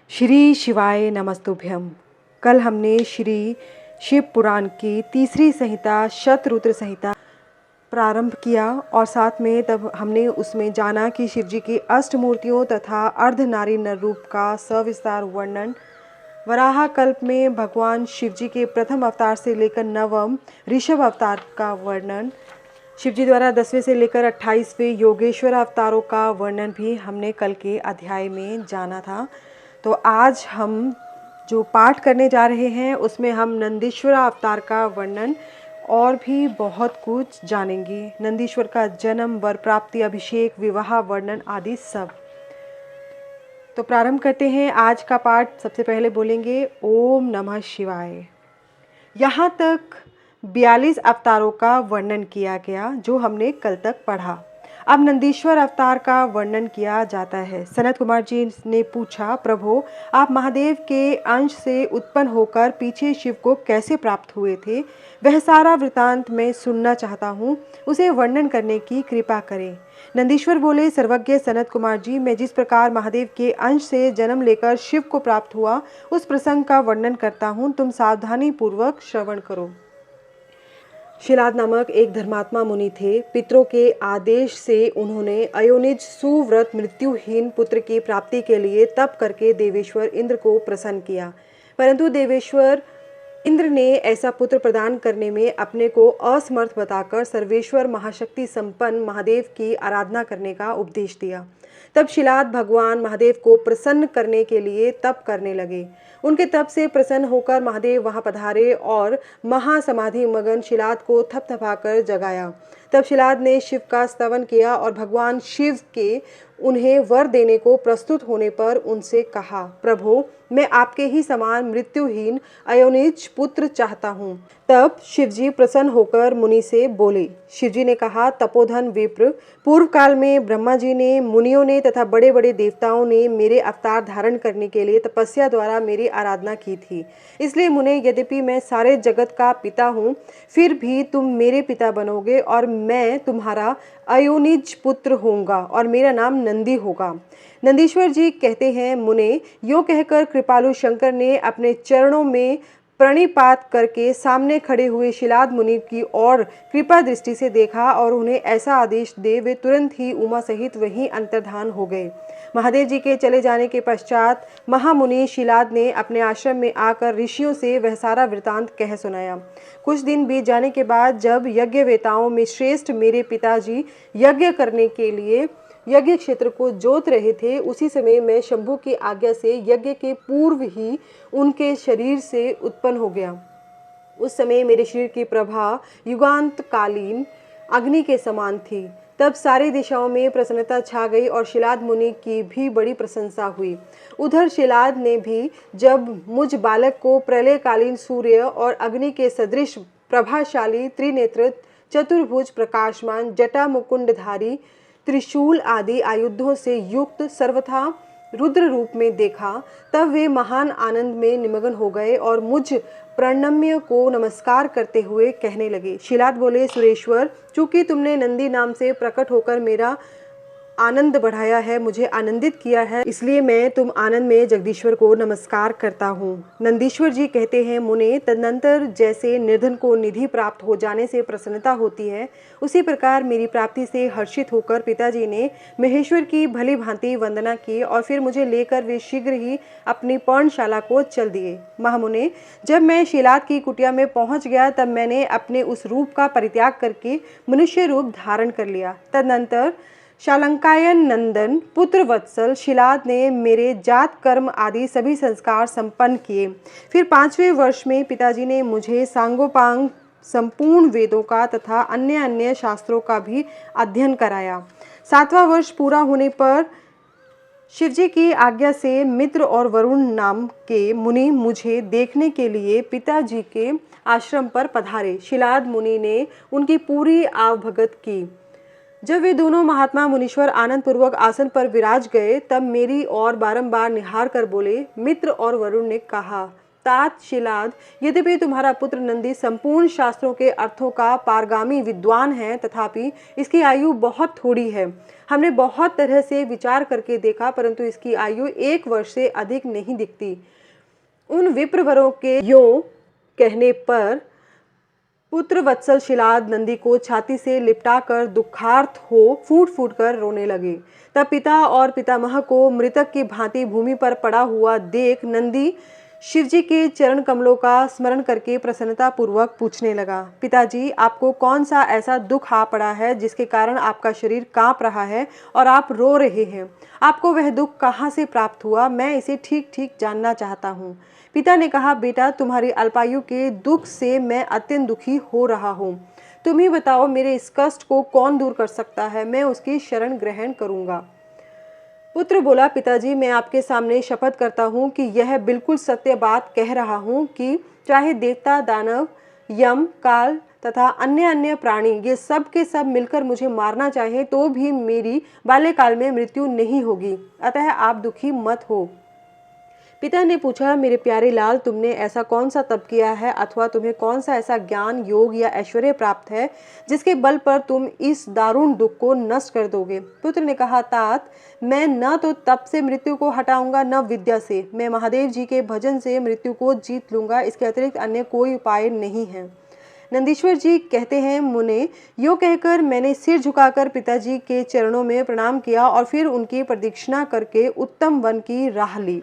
श्री शिवाय नमस्तुभ्यम। कल हमने श्री शिव पुराण की तीसरी संहिता शतरुद्र संहिता प्रारंभ किया और साथ में तब हमने उसमें जाना कि शिव जी की अष्टमूर्तियों तथा अर्धनारी नर रूप का सविस्तार वर्णन, वराह कल्प में भगवान शिव जी के प्रथम अवतार से लेकर नवम ऋषभ अवतार का वर्णन, शिव जी द्वारा 10वें से लेकर 28वें योगेश्वर अवतारों का वर्णन भी हमने कल के अध्याय में जाना था। तो आज हम जो पाठ करने जा रहे हैं उसमें हम नंदीश्वर अवतार का वर्णन और भी बहुत कुछ जानेंगे। नंदीश्वर का जन्म, वर प्राप्ति, अभिषेक, विवाह वर्णन आदि सब। तो प्रारंभ करते हैं आज का पाठ। सबसे पहले बोलेंगे ओम नमः शिवाय। यहाँ तक 42 अवतारों का वर्णन किया गया जो हमने कल तक पढ़ा। अब नंदीश्वर अवतार का वर्णन किया जाता है। सनत कुमार जी ने पूछा, प्रभु आप महादेव के अंश से उत्पन्न होकर पीछे शिव को कैसे प्राप्त हुए थे? वह सारा वृतांत मैं सुनना चाहता हूँ, उसे वर्णन करने की कृपा करें। नंदीश्वर बोले, सर्वज्ञ सनत कुमार जी, मैं जिस प्रकार महादेव के अंश से जन्म लेकर शिव को प्राप्त हुआ उस प्रसंग का वर्णन करता हूँ, तुम सावधानी पूर्वक श्रवण करो। शिलाद नामक एक धर्मात्मा मुनि थे। पितरों के आदेश से उन्होंने अयोनिज सुव्रत मृत्युहीन पुत्र की प्राप्ति के लिए तप करके देवेश्वर इंद्र को प्रसन्न किया, परंतु देवेश्वर इंद्र ने ऐसा पुत्र प्रदान करने में अपने को असमर्थ बताकर सर्वेश्वर महाशक्ति संपन्न महादेव की आराधना करने का उपदेश दिया। तब शिलाद भगवान महादेव को प्रसन्न करने के लिए तप करने लगे। उनके तप से प्रसन्न होकर महादेव वहां पधारे और महासमाधि मगन शिलाद को थपथपाकर जगाया। तब शिलाद ने शिव का स्तवन किया और भगवान शिव के उन्हें वर देने को प्रस्तुत होने पर उनसे कहा, प्रभु मैं आपके ही समान मृत्युहीन अयोनिज पुत्र चाहता हूँ। तब शिवजी प्रसन्न होकर मुनि से बोले। शिवजी ने कहा, तपोधन विप्र, पूर्व काल में ब्रह्मा जी ने, मुनियों ने तथा बड़े बड़े देवताओं ने मेरे अवतार धारण करने के लिए तपस्या द्वारा मेरी आराधना की थी। इसलिए मुने, यद्यपि मैं सारे जगत का पिता हूँ, फिर भी तुम मेरे पिता बनोगे और मैं तुम्हारा अयोनिज पुत्र होऊंगा और मेरा नाम नंदी होगा। नंदीश्वर जी कहते हैं, मुने, यो कहकर कृपालु शंकर ने अपने चरणों में प्रणिपात करके सामने खड़े हुए शिलाद मुनि की ओर कृपा दृष्टि से देखा और उन्हें ऐसा आदेश दे वे तुरंत ही उमा सहित वहीं अंतर्धान हो गए। महादेव जी के चले जाने के पश्चात महामुनि शिलाद ने अपने आश्रम में आकर ऋषियों से वह सारा वृतांत कह सुनाया। कुछ दिन बीत जाने के बाद जब यज्ञवेताओं में श्रेष्ठ मेरे पिताजी यज्ञ करने के लिए यज्ञ क्षेत्र को जोत रहे थे, उसी समय मैं शंभु की आज्ञा से यज्ञ के पूर्व ही उनके शरीर से उत्पन्न हो गया। उस समय मेरे शरीर की प्रभा युगांत कालीन अग्नि के समान थी। तब सारी दिशाओं में प्रसन्नता छा गई और शिलाद मुनि की भी बड़ी प्रशंसा हुई। उधर शिलाद ने भी जब मुझ बालक को प्रलयकालीन सूर्य और अग्नि के सदृश प्रभाशाली, त्रिनेत्र, चतुर्भुज, प्रकाशमान, जटा मुकुंडधारी, त्रिशूल आदि आयुधों से युक्त सर्वथा रुद्र रूप में देखा, तब वे महान आनंद में निमग्न हो गए और मुझ प्रणम्य को नमस्कार करते हुए कहने लगे। शिलाद बोले, सुरेश्वर, चूंकि तुमने नंदी नाम से प्रकट होकर मेरा आनंद बढ़ाया है, मुझे आनंदित किया है, इसलिए मैं तुम आनंद में जगदीश्वर को नमस्कार करता हूँ। नंदीश्वर जी कहते हैं, मुने, तदनंतर जैसे निर्धन को निधि प्राप्त हो जाने से प्रसन्नता होती है, उसी प्रकार मेरी प्राप्ति से हर्षित होकर पिताजी ने महेश्वर की भली भांति वंदना की और फिर मुझे लेकर वे शीघ्र ही अपनी पर्णशाला को चल दिए। महामुने, जब मैं शिलाद की कुटिया में पहुंच गया तब मैंने अपने उस रूप का परित्याग करके मनुष्य रूप धारण कर लिया। तदनंतर शालंकायन नंदन पुत्र वत्सल शिलाद ने मेरे जात कर्म आदि सभी संस्कार संपन्न किए। फिर 5वें वर्ष में पिताजी ने मुझे सांगोपांग संपूर्ण वेदों का तथा अन्य अन्य शास्त्रों का भी अध्ययन कराया। 7वां वर्ष पूरा होने पर शिवजी की आज्ञा से मित्र और वरुण नाम के मुनि मुझे देखने के लिए पिताजी के आश्रम पर पधारे। शिलाद मुनि ने उनकी पूरी आवभगत की। जब वे दोनों महात्मा मुनीश्वर आनंद पूर्वक आसन पर विराज गए तब मेरी ओर बारंबार निहार कर बोले। मित्र और वरुण ने कहा, तात शिलाद, यद्यपि तुम्हारा पुत्र नंदी संपूर्ण शास्त्रों के अर्थों का पारगामी विद्वान है, तथापि इसकी आयु बहुत थोड़ी है। हमने बहुत तरह से विचार करके देखा, परंतु इसकी आयु 1 वर्ष से अधिक नहीं दिखती। उन विप्रवरों के यों कहने पर पुत्र वत्सल शिलाद नंदी को छाती से लिपटा कर दुखार्थ हो फूट फूट कर रोने लगे। तब पिता और पितामह को मृतक की भांति भूमि पर पड़ा हुआ देख नंदी शिवजी के चरण कमलों का स्मरण करके प्रसन्नता पूर्वक पूछने लगा, पिताजी, आपको कौन सा ऐसा दुख आ पड़ा है जिसके कारण आपका शरीर कांप रहा है और आप रो रहे हैं? आपको वह दुख कहाँ से प्राप्त हुआ? मैं इसे ठीक ठीक जानना चाहता हूँ। पिता ने कहा, बेटा, तुम्हारी अल्पायु के दुख से मैं अत्यंत दुखी हो रहा हूँ। तुम ही बताओ, मेरे इस कष्ट को कौन दूर कर सकता है? मैं उसकी शरण ग्रहण करूँगा। पुत्र बोला, पिताजी, मैं आपके सामने शपथ करता हूँ कि यह बिल्कुल सत्य बात कह रहा हूँ कि चाहे देवता, दानव, यम, काल तथा अन्य प्राणी ये सब के सब मिलकर मुझे मारना चाहे तो भी मेरी बाल्यकाल में मृत्यु नहीं होगी। अतः आप दुखी मत हो। पिता ने पूछा, मेरे प्यारे लाल, तुमने ऐसा कौन सा तप किया है अथवा तुम्हें कौन सा ऐसा ज्ञान, योग या ऐश्वर्य प्राप्त है जिसके बल पर तुम इस दारुण दुख को नष्ट कर दोगे? पुत्र ने कहा, तात, मैं न तो तप से मृत्यु को हटाऊंगा न विद्या से। मैं महादेव जी के भजन से मृत्यु को जीत लूंगा, इसके अतिरिक्त अन्य कोई उपाय नहीं है। नंदीश्वर जी कहते हैं, मुने, यो कहकर मैंने सिर झुकाकर पिताजी के चरणों में प्रणाम किया और फिर उनकी प्रदक्षिणा करके उत्तम वन की राह ली।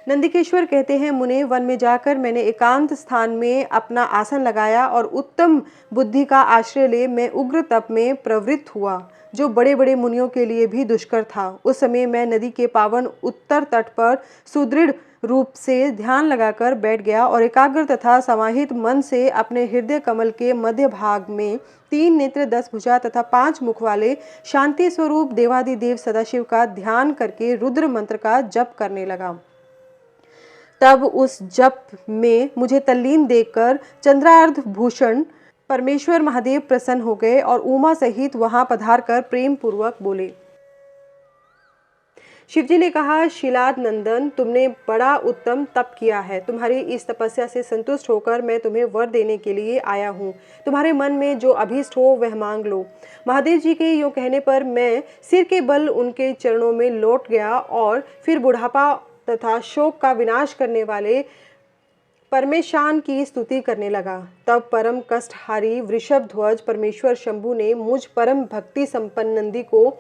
नंदिकेश्वर कहते हैं, मुने, वन में जाकर मैंने एकांत स्थान में अपना आसन लगाया और उत्तम बुद्धि का आश्रय ले मैं उग्र तप में प्रवृत्त हुआ, जो बड़े बड़े मुनियों के लिए भी दुष्कर था। उस समय मैं नदी के पावन उत्तर तट पर सुदृढ़ रूप से ध्यान लगाकर बैठ गया और एकाग्र तथा समाहित मन से अपने हृदय कमल के मध्य भाग में 3 नेत्र, 10 भुजा तथा 5 मुख वाले शांति स्वरूप देवादिदेव सदाशिव का ध्यान करके रुद्र मंत्र का जप करने लगा। तब उस जप में मुझे तल्लीन देखकर चंद्रार्ध भूषण परमेश्वर महादेव प्रसन्न हो गए और उमा सहित वहां पधार कर प्रेम पूर्वक बोले। शिवजी ने कहा, शिलाद नंदन, तुमने बड़ा उत्तम तप किया है। तुम्हारी इस तपस्या से संतुष्ट होकर मैं तुम्हें वर देने के लिए आया हूँ। तुम्हारे मन में जो अभीष्ट हो वह मांग लो। महादेव जी के यूँ कहने पर मैं सिर के बल उनके चरणों में लौट गया और फिर बुढ़ापा तथा शोक का विनाश करने वाले परमेशान की स्तुति करने लगा। तब परम कष्टहारी वृषभ ध्वज परमेश्वर शंभु ने मुझ परम भक्ति संपन्न नंदी को,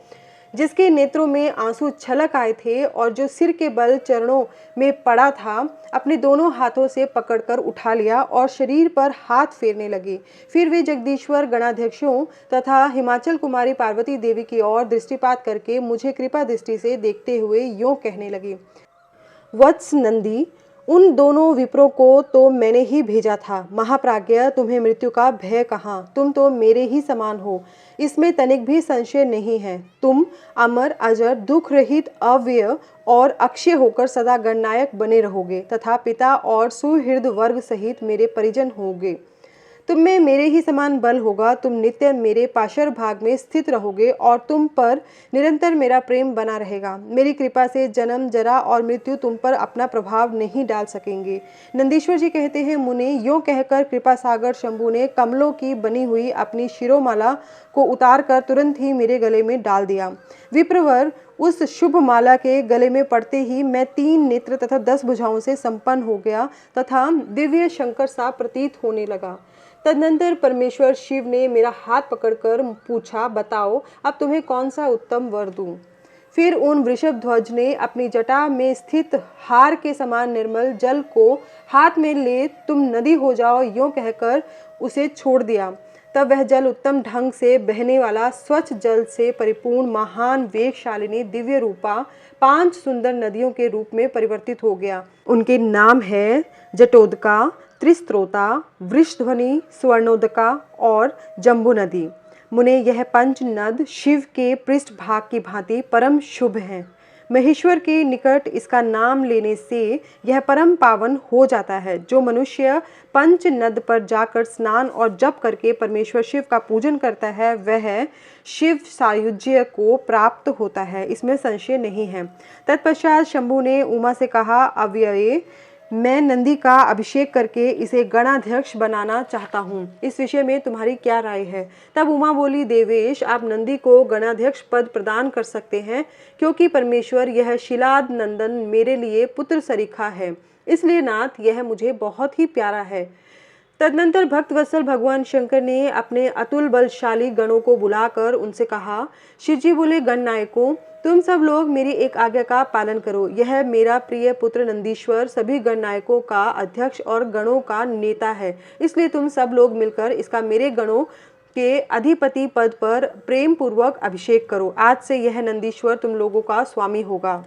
जिसके नेत्रों में आंसू छलक आए थे और जो सिर के बल चरणों में पड़ा था, अपने दोनों हाथों से पकड़कर उठा लिया और शरीर पर हाथ फेरने लगे। फिर वे जगदीश्वर गणाध्यक्षों तथा हिमाचल कुमारी पार्वती देवी की ओर दृष्टिपात करके मुझे कृपा दृष्टि से देखते हुए यों कहने लगे, वत्स नंदी, उन दोनों विप्रों को तो मैंने ही भेजा था। महाप्राज्ञ, तुम्हें मृत्यु का भय कहाँ? तुम तो मेरे ही समान हो, इसमें तनिक भी संशय नहीं है। तुम अमर, अजर, दुख रहित, अव्यय और अक्षय होकर सदा गणनायक बने रहोगे तथा पिता और सुहृद वर्ग सहित मेरे परिजन होगे। तुम में मेरे ही समान बल होगा। तुम नित्य मेरे पाशर भाग में स्थित रहोगे और तुम पर निरंतर मेरा प्रेम बना रहेगा। मेरी कृपा से जन्म, जरा और मृत्यु तुम पर अपना प्रभाव नहीं डाल सकेंगे। नंदीश्वर जी कहते हैं, मुने, यों कहकर कृपा सागर शंभु ने कमलों की बनी हुई अपनी शिरोमाला को उतार कर तुरंत ही मेरे गले में डाल दिया। विप्रवर उस शुभ माला के गले में पड़ते ही मैं 3 नेत्र तथा 10 भुजाओं से संपन्न हो गया तथा दिव्य शंकर सा प्रतीत होने लगा। तदनंतर परमेश्वर शिव ने मेरा हाथ पकड़कर पूछा, बताओ अब तुम्हें कौन सा उत्तम वर दूं? फिर उन वृषभ ध्वज ने अपनी जटा में स्थित हार के समान निर्मल जल को हाथ में ले तुम नदी हो जाओ यों कहकर उसे छोड़ दिया। तब वह जल उत्तम ढंग से बहने वाला स्वच्छ जल से परिपूर्ण महान वेगशालिनी दिव्य रूपा 5 सुंदर नदियों के रूप में परिवर्तित हो गया। उनके नाम है जटोदका, त्रिस्त्रोता, वृषध्वनि, स्वर्णोदका और जम्बू नदी। मुने, यह 5 नद शिव के पृष्ठ भाग की भांति परम शुभ हैं। महेश्वर के निकट इसका नाम लेने से यह परम पावन हो जाता है। जो मनुष्य 5 नद पर जाकर स्नान और जप करके परमेश्वर शिव का पूजन करता है वह शिव सायुज्य को प्राप्त होता है, इसमें संशय नहीं है। तत्पश्चात शंभु ने उमा से कहा, अव्यये, मैं नंदी का अभिषेक करके इसे गणाध्यक्ष बनाना चाहता हूँ। इस विषय में तुम्हारी क्या राय है? तब उमा बोली, देवेश, आप नंदी को गणाध्यक्ष पद प्रदान कर सकते हैं, क्योंकि परमेश्वर यह शिलाद नंदन मेरे लिए पुत्र सरीखा है, इसलिए नाथ यह मुझे बहुत ही प्यारा है। तदनंतर भक्त वत्सल भगवान शंकर ने अपने अतुल बलशाली गणों को बुलाकर उनसे कहा, शिवजी बोले, गणनायकों, तुम सब लोग मेरी एक आज्ञा का पालन करो। यह मेरा प्रिय पुत्र नंदीश्वर सभी गणनायकों का अध्यक्ष और गणों का नेता है, इसलिए तुम सब लोग मिलकर इसका मेरे गणों के अधिपति पद पर प्रेम पूर्वक अभिषेक करो। आज से यह नंदीश्वर तुम लोगों का स्वामी होगा।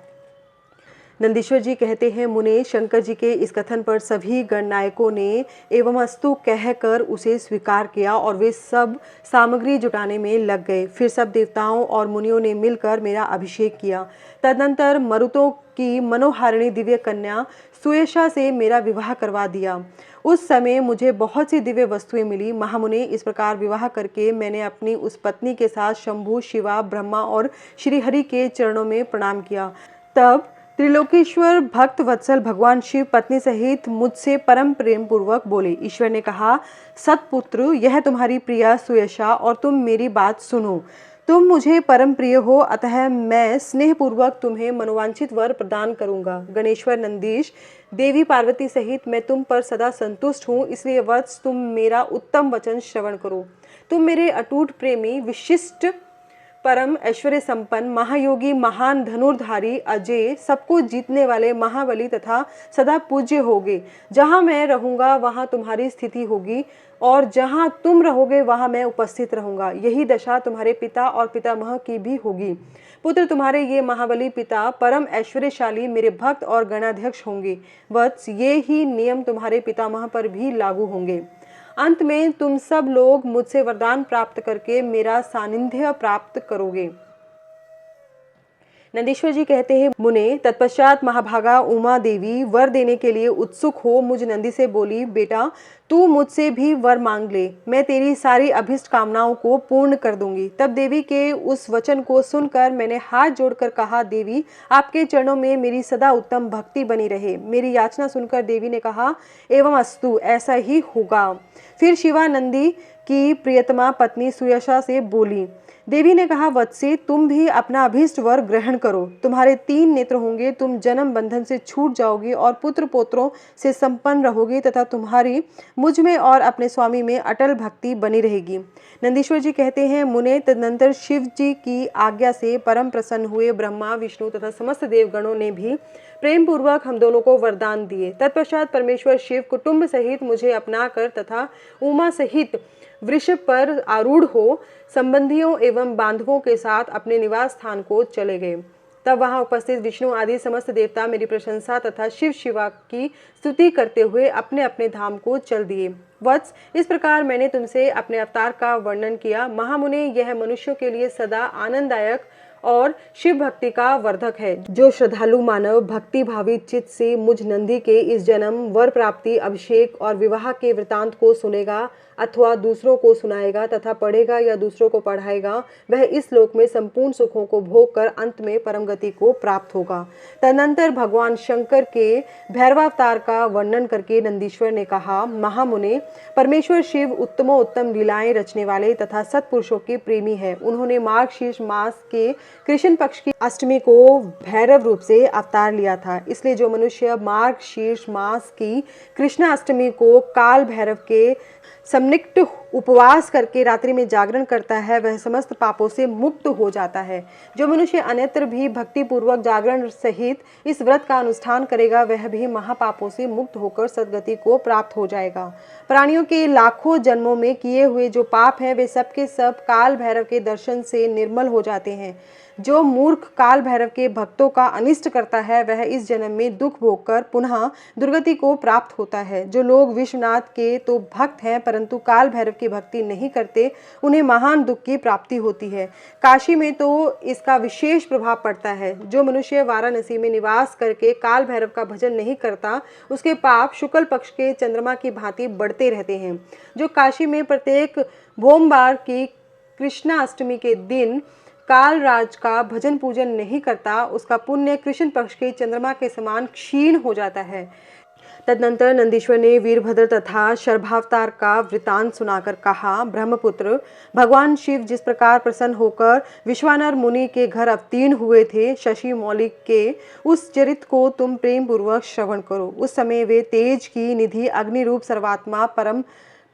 नंदीश्वर जी कहते हैं, मुने, शंकर जी के इस कथन पर सभी गणनायकों ने एवं अस्तु कहकर उसे स्वीकार किया और वे सब सामग्री जुटाने में लग गए। फिर सब देवताओं और मुनियों ने मिलकर मेरा अभिषेक किया। तदनंतर मरुतों की मनोहारिणी दिव्य कन्या सुयशा से मेरा विवाह करवा दिया। उस समय मुझे बहुत सी दिव्य वस्तुएं मिली। महामुने, इस प्रकार विवाह करके मैंने अपनी उस पत्नी के साथ शंभु, शिवा, ब्रह्मा और श्रीहरि के चरणों में प्रणाम किया। तब त्रिलोकेश्वर भक्त वत्सल भगवान शिव पत्नी सहित मुझसे परम प्रेम पूर्वक बोले। ईश्वर ने कहा, सतपुत्र, यह तुम्हारी प्रिया सुयशा और तुम मेरी बात सुनो। तुम मुझे परम प्रिय हो, अतः मैं स्नेह पूर्वक तुम्हें मनोवांछित वर प्रदान करूंगा। गणेश्वर, नंदीश, देवी पार्वती सहित मैं तुम पर सदा संतुष्ट हूँ, इसलिए वत्स तुम मेरा उत्तम वचन श्रवण करो। तुम मेरे अटूट प्रेमी, विशिष्ट, परम ऐश्वर्य संपन्न, महायोगी, महान धनुर्धारी, अजय, सबको जीतने वाले महाबली तथा सदा पूज्य होगे। जहाँ मैं रहूँगा वहाँ तुम्हारी स्थिति होगी और जहाँ तुम रहोगे वहाँ मैं उपस्थित रहूँगा। यही दशा तुम्हारे पिता और पितामह की भी होगी। पुत्र, तुम्हारे ये महाबली पिता परम ऐश्वर्यशाली मेरे भक्त और गणाध्यक्ष होंगे। वत्स, ये ही नियम तुम्हारे पितामह पर भी लागू होंगे। अंत में तुम सब लोग मुझसे वरदान प्राप्त करके मेरा सानिध्य प्राप्त करोगे। नंदीश्वर जी कहते हैं, मुने, तत्पश्चात महाभागा उमा देवी वर देने के लिए उत्सुक हो मुझ नंदी से बोली, बेटा, तू मुझसे भी वर मांग ले, मैं तेरी सारी अभिष्ट कामनाओं को पूर्ण कर दूंगी। तब देवी के उस वचन को सुनकर मैंने हाथ जोड़कर कहा, देवी, आपके चरणों में मेरी सदा उत्तम भक्ति बनी रहे। मेरी याचना सुनकर देवी ने कहा, एवं अस्तु, ऐसा ही होगा। फिर शिवा नंदी की प्रियतमा पत्नी सुयशा से बोली। देवी ने कहा, वत्से, तुम भी अपना अभीष्ट वर ग्रहण करो। तुम्हारे 3 नेत्र होंगे, तुम जन्म बंधन से छूट जाओगे और पुत्र पोत्रों से संपन्न रहोगे तथा तुम्हारी मुझ में और अपने स्वामी में अटल भक्ति बनी रहेगी। नंदीश्वर जी कहते हैं, मुने, तदनंतर शिव जी की आज्ञा से परम प्रसन्न हुए ब्रह्मा, विष्णु तथा समस्त देवगणों ने भी प्रेम पूर्वक हम दोनों को वरदान दिए। तत्पश्चात परमेश्वर शिव कुटुंब सहित मुझे अपनाकर तथा उमा सहित वृषभ पर आरूढ़ हो संबंधियों एवं बांधवों के साथ अपने निवास स्थान को चले गए। तब वहां उपस्थित विष्णु आदि समस्त देवता मेरी प्रशंसा तथा शिव शिवा की स्तुति करते हुए अपने अपने धाम को चल दिए। वत्स, इस प्रकार मैंने तुमसे अपने अवतार का वर्णन किया। महामुने, यह मनुष्यों के लिए सदा आनंददायक और शिव भक्ति का वर्धक है। जो श्रद्धालु मानव भक्ति भावी चित्त से मुझ नंदी के इस जन्म, वर प्राप्ति, अभिषेक और विवाह के वृतांत को सुनेगा अथवा दूसरों को सुनाएगा तथा पढ़ेगा या दूसरों को पढ़ाएगा, वह इस लोक में संपूर्ण सुखों को भोग कर अंत में परम गति को प्राप्त होगा। तदनंतर भगवान शंकर के भैरवावतार का वर्णन करके नंदीश्वर ने कहा, महामुने, परमेश्वर शिव उत्तमोत्तम लीलाएं रचने वाले तथा सत्पुरुषों के प्रेमी है। उन्होंने मार्गशीर्ष मास के कृष्ण पक्ष की अष्टमी को भैरव रूप से अवतार लिया था। इसलिए जो मनुष्य मार्गशीर्ष मास की कृष्ण अष्टमी को काल भैरव के सम्निक्त उपवास करके रात्रि में जागरण करता है, वह समस्त पापों से मुक्त हो जाता है। जो मनुष्य अन्यत्र भी भक्ति पूर्वक जागरण सहित इस व्रत का अनुष्ठान करेगा, वह भी महापापों से मुक्त होकर सद्गति को प्राप्त हो जाएगा। प्राणियों के लाखों जन्मों में किए हुए जो पाप हैं, वे सब के सब काल भैरव के दर्शन से निर्मल हो जाते हैं। जो मूर्ख काल भैरव के भक्तों का अनिष्ट करता है, वह इस जन्म में दुख भोगकर पुनः दुर्गति को प्राप्त होता है। जो लोग विश्वनाथ के तो भक्त हैं परंतु काल भैरव की भक्ति नहीं करते, उन्हें महान दुख की प्राप्ति होती है। काशी में तो इसका विशेष प्रभाव पड़ता है। जो मनुष्य वाराणसी में निवास करके काल भैरव का भजन नहीं करता, उसके पाप शुक्ल पक्ष के चंद्रमा की भांति बढ़ते रहते हैं। जो काशी में प्रत्येक भोमवार की कृष्णाष्टमी के दिन काल राज का भजन पूजन नहीं करता, उसका पुण्य कृष्ण पक्ष के चंद्रमा के समान क्षीण हो जाता है। तदनंतर नंदीश्वर ने वीरभद्र तथा शर्भावतार का वृतांत सुनाकर कहा, ब्रह्मपुत्र, भगवान शिव जिस प्रकार प्रसन्न होकर विश्वानर मुनि के घर अवतीर्ण हुए थे, शशि मौलिक के उस चरित्र को तुम प्रेम पूर्वक श्रवण करो। उस समय वे तेज की निधि अग्नि रूप सर्वात्मा परम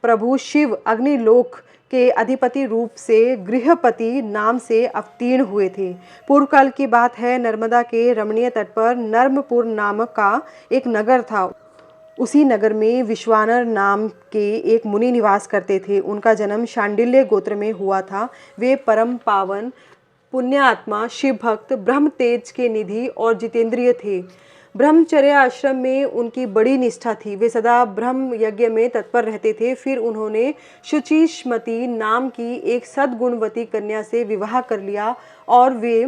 प्रभु शिव अग्निलोक के अधिपति रूप से गृहपति नाम से अवतीर्ण हुए थे। पूर्व काल की बात है, नर्मदा के रमणीय तट पर नर्मपुर नामक का एक नगर था। उसी नगर में विश्वानर नाम के एक मुनि निवास करते थे। उनका जन्म शांडिल्य गोत्र में हुआ था। वे परम पावन पुण्यात्मा, शिव भक्त, ब्रह्म तेज के निधि और जितेंद्रिय थे। ब्रह्मचर्य आश्रम में उनकी बड़ी निष्ठा थी। वे सदा ब्रह्म यज्ञ में तत्पर रहते थे। फिर उन्होंने शुचिष्मति नाम की एक सद्गुणवती कन्या से विवाह कर लिया और वे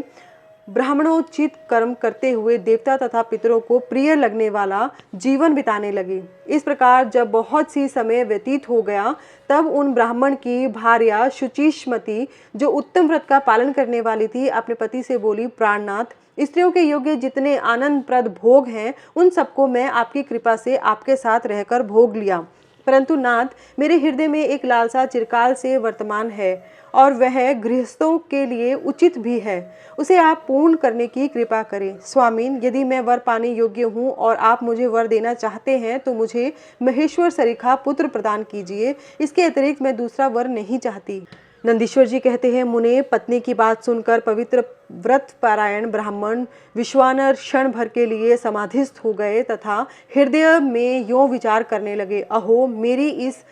ब्राह्मणोचित कर्म करते हुए देवता तथा पितरों को प्रिय लगने वाला जीवन बिताने लगे। इस प्रकार जब बहुत सी समय व्यतीत हो गया, तब उन ब्राह्मण की भार्या शुचिष्मति, जो उत्तम व्रत का पालन करने वाली थी, अपने पति से बोली, प्राणनाथ, स्त्रियों के योग्य जितने आनंदप्रद भोग हैं, उन सबको मैं आपकी कृपा से आपके साथ रहकर भोग लिया, परंतु नाथ, मेरे हृदय में एक लालसा चिरकाल से वर्तमान है और वह गृहस्थों के लिए उचित भी है। उसे आप पूर्ण करने की कृपा करें। स्वामीन, यदि मैं वर पाने योग्य हूँ और आप मुझे वर देना चाहते हैं, तो मुझे महेश्वर सरीखा पुत्र प्रदान कीजिए। इसके अतिरिक्त मैं दूसरा वर नहीं चाहती। नंदीश्वर जी कहते हैं, मुने, पत्नी की बात सुनकर पवित्र व्रत पारायण ब्राह्मण विश्वानर क्षण भर के लिए समाधिस्थ हो गए तथा हृदय में यों विचार करने लगे, अहो, मेरी इस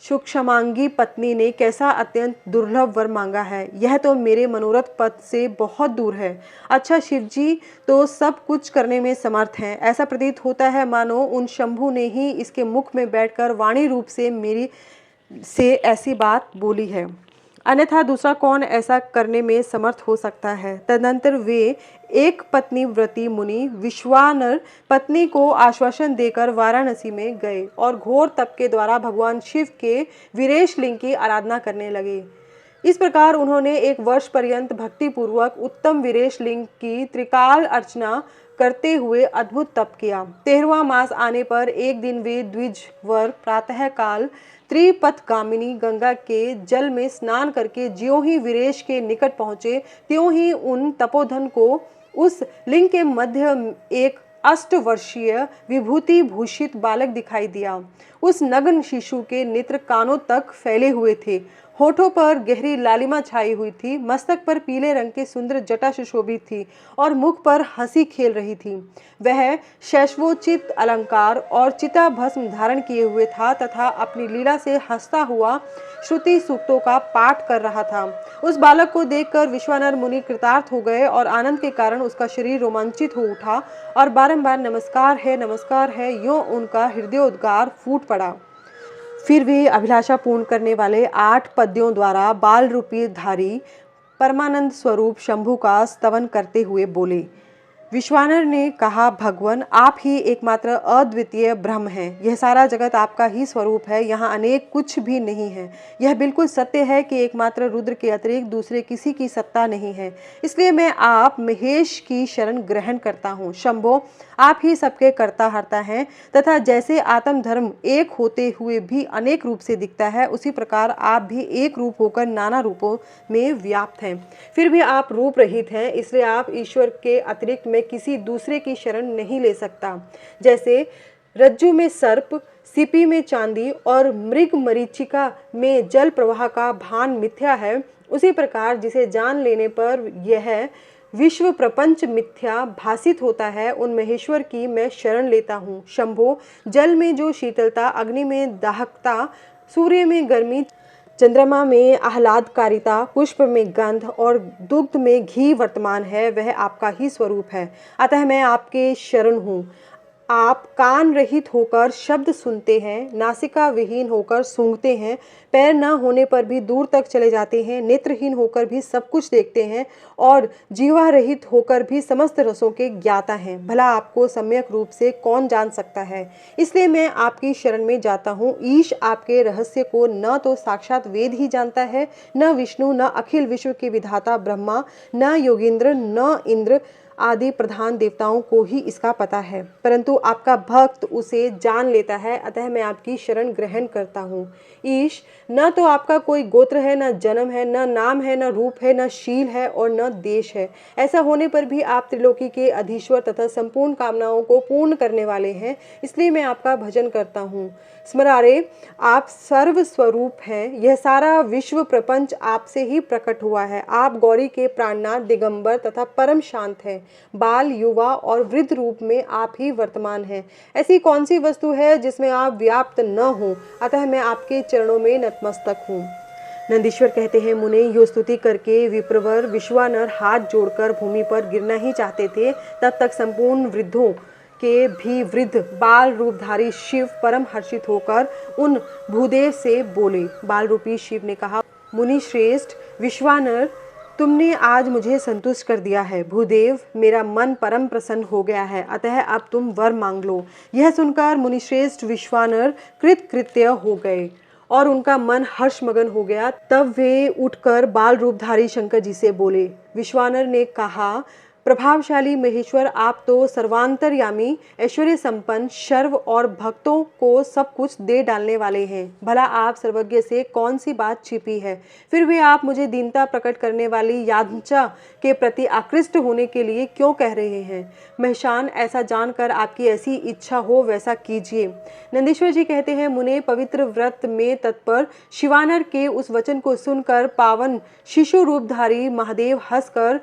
सूक्ष्मांगी पत्नी ने कैसा अत्यंत दुर्लभ वर मांगा है। यह तो मेरे मनोरथ पद से बहुत दूर है। अच्छा, शिवजी तो सब कुछ करने में समर्थ हैं। ऐसा प्रतीत होता है मानो उन शंभु ने ही इसके मुख में बैठकर वाणी रूप से मेरी से ऐसी बात बोली है, अन्यथा दूसरा कौन ऐसा करने में समर्थ हो सकता है। तदनंतर वे एक पत्नी व्रती मुनि विश्वानर पत्नी को आश्वासन देकर वाराणसी में गए और घोर तप के द्वारा भगवान शिव के वीरेश लिंग की आराधना करने लगे। इस प्रकार उन्होंने एक वर्ष पर्यंत भक्ति पूर्वक उत्तम वीरेश लिंग की त्रिकाल अर्चना करते हुए अद्भुत तप किया। 13वां मास आने पर एक दिन वे द्विजवर प्रातः काल त्रिपथगामिनी गंगा के जल में स्नान करके ज्यों ही वीरेश के निकट पहुंचे, त्यों ही उन तपोधन को उस लिंग के मध्य एक 8 वर्षीय विभूति भूषित बालक दिखाई दिया। उस नग्न शिशु के नेत्र कानों तक फैले हुए थे, होठों पर गहरी लालिमा छाई हुई थी, मस्तक पर पीले रंग की सुंदर जटा सुशोभित थी और मुख पर हंसी खेल रही थी। वह शैशवोचित अलंकार और चिता भस्म धारण किए हुए था तथा अपनी लीला से हंसता हुआ श्रुति सूक्तों का पाठ कर रहा था। उस बालक को देखकर विश्वानर मुनि कृतार्थ हो गए और आनंद के कारण उसका शरीर रोमांचित हो उठा और बारंबार नमस्कार है यूं उनका हृदयोद्गार फूट पड़ा। फिर वे अभिलाषा पूर्ण करने वाले 8 पद्यों द्वारा बाल रूपी धारी परमानंद स्वरूप शंभु का स्तवन करते हुए बोले। विश्वानर ने कहा, भगवान, आप ही एकमात्र अद्वितीय ब्रह्म हैं। यह सारा जगत आपका ही स्वरूप है। यहाँ अनेक कुछ भी नहीं है। यह बिल्कुल सत्य है कि एकमात्र रुद्र के अतिरिक्त दूसरे किसी की सत्ता नहीं है। इसलिए मैं आप महेश की शरण ग्रहण करता हूँ। शंभो, आप ही सबके कर्ता हर्ता हैं तथा जैसे आत्म धर्म एक होते हुए भी अनेक रूप से दिखता है, उसी प्रकार आप भी एक रूप होकर नाना रूपों में व्याप्त हैं। फिर भी आप रूप रहित हैं, इसलिए आप ईश्वर के अतिरिक्त मैं किसी दूसरे की शरण नहीं ले सकता। जैसे रज्जु में सर्प, सीपी में चांदी और मृग मरीचिका में जल प्रवाह का भान मिथ्या है, उसी प्रकार जिसे जान लेने पर यह विश्व प्रपंच मिथ्या भासित होता है, उन महेश्वर की मैं शरण लेता हूँ। शंभो, जल में जो शीतलता, अग्नि में दाहकता, सूर्य में गर्मी, चंद्रमा में आह्लादकारिता, पुष्प में गंध और दुग्ध में घी वर्तमान है, वह आपका ही स्वरूप है। अतः मैं आपके शरण हूँ। आप कान रहित होकर शब्द सुनते हैं, नासिका विहीन होकर सूंघते हैं, पैर न होने पर भी दूर तक चले जाते हैं, नेत्रहीन होकर भी सब कुछ देखते हैं और जीवा रहित होकर भी समस्त रसों के ज्ञाता हैं। भला आपको सम्यक रूप से कौन जान सकता है। इसलिए मैं आपकी शरण में जाता हूँ। ईश आपके रहस्य को न तो साक्षात वेद ही जानता है, न विष्णु, न अखिल विश्व के विधाता ब्रह्मा, न योगेंद्र, न इंद्र, आदि प्रधान देवताओं को ही इसका पता है, परंतु आपका भक्त उसे जान लेता है, अतः मैं आपकी शरण ग्रहण करता हूँ। ईश, न तो आपका कोई गोत्र है, न जन्म है, न नाम है, न रूप है, न शील है और न देश है। ऐसा होने पर भी आप त्रिलोकी के अधीश्वर तथा संपूर्ण कामनाओं को पूर्ण करने वाले हैं, इसलिए मैं आपका भजन करता हूँ। स्मरारे, आप सर्व स्वरूप हैं, यह सारा विश्व प्रपंच आपसे ही प्रकट हुआ है। आप गौरी के प्राणनाथ, दिगंबर तथा परम शांत हैं। बाल, युवा और वृद्ध रूप में आप ही वर्तमान हैं। ऐसी कौन सी वस्तु है जिसमें आप व्याप्त न हो, अतः मैं आपके चरणों में नतमस्तक हूँ। नंदीश्वर कहते हैं, मुने, यो स्तुति करके विप्रवर विश्वानर हाथ जोड़कर भूमि पर गिरना ही चाहते थे, तब तक संपूर्ण वृद्धों के भी वृद्ध बाल रूपधारी शिव परम हर्षित होकर उन भूदेव से बोले। बाल रूपी शिव ने कहा, मुनि श्रेष्ठ विश्वानर, तुमने आज मुझे संतुष्ट कर दिया है। भूदेव, मेरा मन परम प्रसन्न हो गया है, अतः अब तुम वर मांग लो। यह सुनकर मुनिश्रेष्ठ विश्वानर कृतकृत्य हो गए और उनका मन हर्षमगन हो गया। तब वे उठकर बाल रूपधारी शंकर जी से बोले। विश्वानर ने कहा, प्रभावशाली महेश्वर, आप तो सर्वांतर्यामी, ऐश्वर्य संपन्न, सर्व और भक्तों को सब कुछ दे डालने वाले हैं। भला आप सर्वज्ञ से कौन सी बात छिपी है? फिर भी आप मुझे दीनता प्रकट करने वाली याज्ञा के प्रति आकृष्ट होने के लिए क्यों कह रहे हैं? महेशान, ऐसा जानकर आपकी ऐसी इच्छा हो वैसा कीजिए। नंदीश्वर जी कहते हैं, मुने, पवित्र व्रत में तत्पर शिवानर के उस वचन को सुनकर पावन शिशु रूपधारी महादेव हंसकर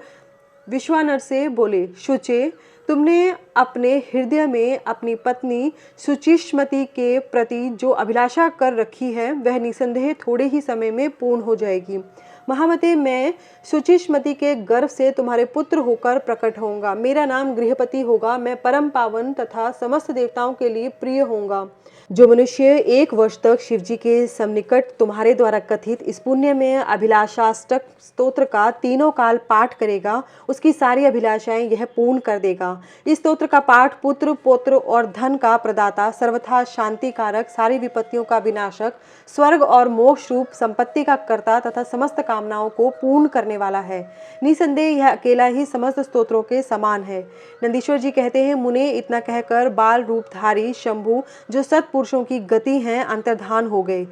विश्वानर से बोले, शुचे, तुमने अपने हृदय में अपनी पत्नी सुचिष्मति के प्रति जो अभिलाषा कर रखी है, वह निसंदेह थोड़े ही समय में पूर्ण हो जाएगी। महामते, मैं सुचिष्मति के गर्भ से तुम्हारे पुत्र होकर प्रकट होऊंगा। मेरा नाम गृहपति होगा। मैं परम पावन तथा समस्त देवताओं के लिए प्रिय होऊंगा। जो मनुष्य 1 वर्ष तक शिवजी के सन्निकट तुम्हारे द्वारा कथित इस पुण्य में अभिलाषाष्टक स्तोत्र का तीनों काल पाठ करेगा, उसकी सारी अभिलाषाएं यह पूर्ण कर देगा। इस स्तोत्र का पाठ पुत्र, पौत्र और धन का प्रदाता, सर्वथा शांति कारक, सारी विपत्तियों का विनाशक, स्वर्ग और मोक्ष रूप संपत्ति का कर्ता तथा समस्त कामनाओं को पूर्ण करने वाला है। निसंदेह यह अकेला ही समस्त स्तोत्रों के समान है। नंदीश्वर जी कहते हैं, मुने, इतना कहकर बाल रूपधारी शंभु, जो सत्पुरुषों की गति हैं, अंतर्धान हो गए।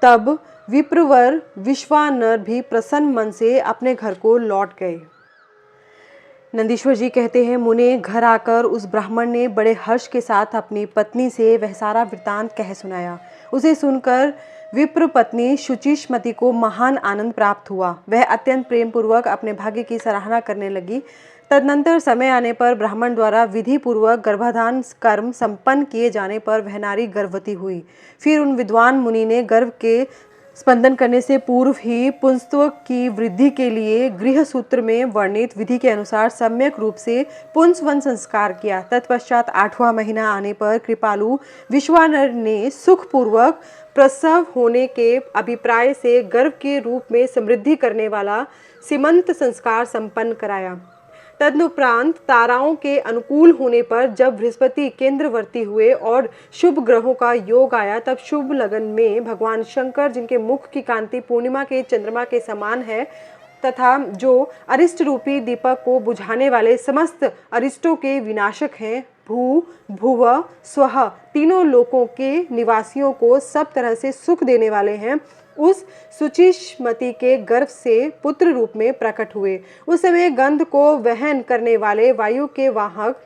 तब विप्रवर विश्वानर भी प्रसन्न मन से अपने घर को लौट गए। नंदीश्वर जी कहते हैं, मुने, घर आकर उस ब्राह्मण ने बड़े हर्ष के साथ अपनी पत्नी से वह सारा वृतांत कह सुनाया। उसे सुनकर विप्र पत्नी शुचिष्मति को महान आनंद प्राप्त हुआ। वह अत्यंत प्रेम पूर्वक अपने भाग्य की सराहना करने लगी। तदनंतर समय आने पर ब्राह्मण द्वारा विधि पूर्वक गर्भाधान कर्म संपन्न किए जाने पर वह नारी गर्भवती हुई। फिर उन विद्वान मुनि ने गर्भ के स्पंदन करने से पूर्व ही पुंसत्व की वृद्धि के लिए गृह सूत्र में वर्णित विधि के अनुसार सम्यक रूप से पुंसवन संस्कार किया। तत्पश्चात 8वां महीना आने पर कृपालु विश्वानर ने सुखपूर्वक प्रसव होने के अभिप्राय से गर्भ के रूप में समृद्धि करने वाला सीमंत संस्कार संपन्न कराया। तदनुपरांत ताराओं के अनुकूल होने पर जब बृहस्पति केंद्रवर्ती हुए और शुभ ग्रहों का योग आया, तब शुभ लगन में भगवान शंकर, जिनके मुख की कांति पूर्णिमा के चंद्रमा के समान है तथा जो अरिष्ट रूपी दीपक को बुझाने वाले समस्त अरिष्टों के विनाशक हैं, भू, भुव, स्वः तीनों लोकों के निवासियों को सब तरह से सुख देने वाले हैं, उस सुचिष्मति के गर्भ से पुत्र रूप में प्रकट हुए। उस समय गंध को वहन करने वाले वायु के वाहक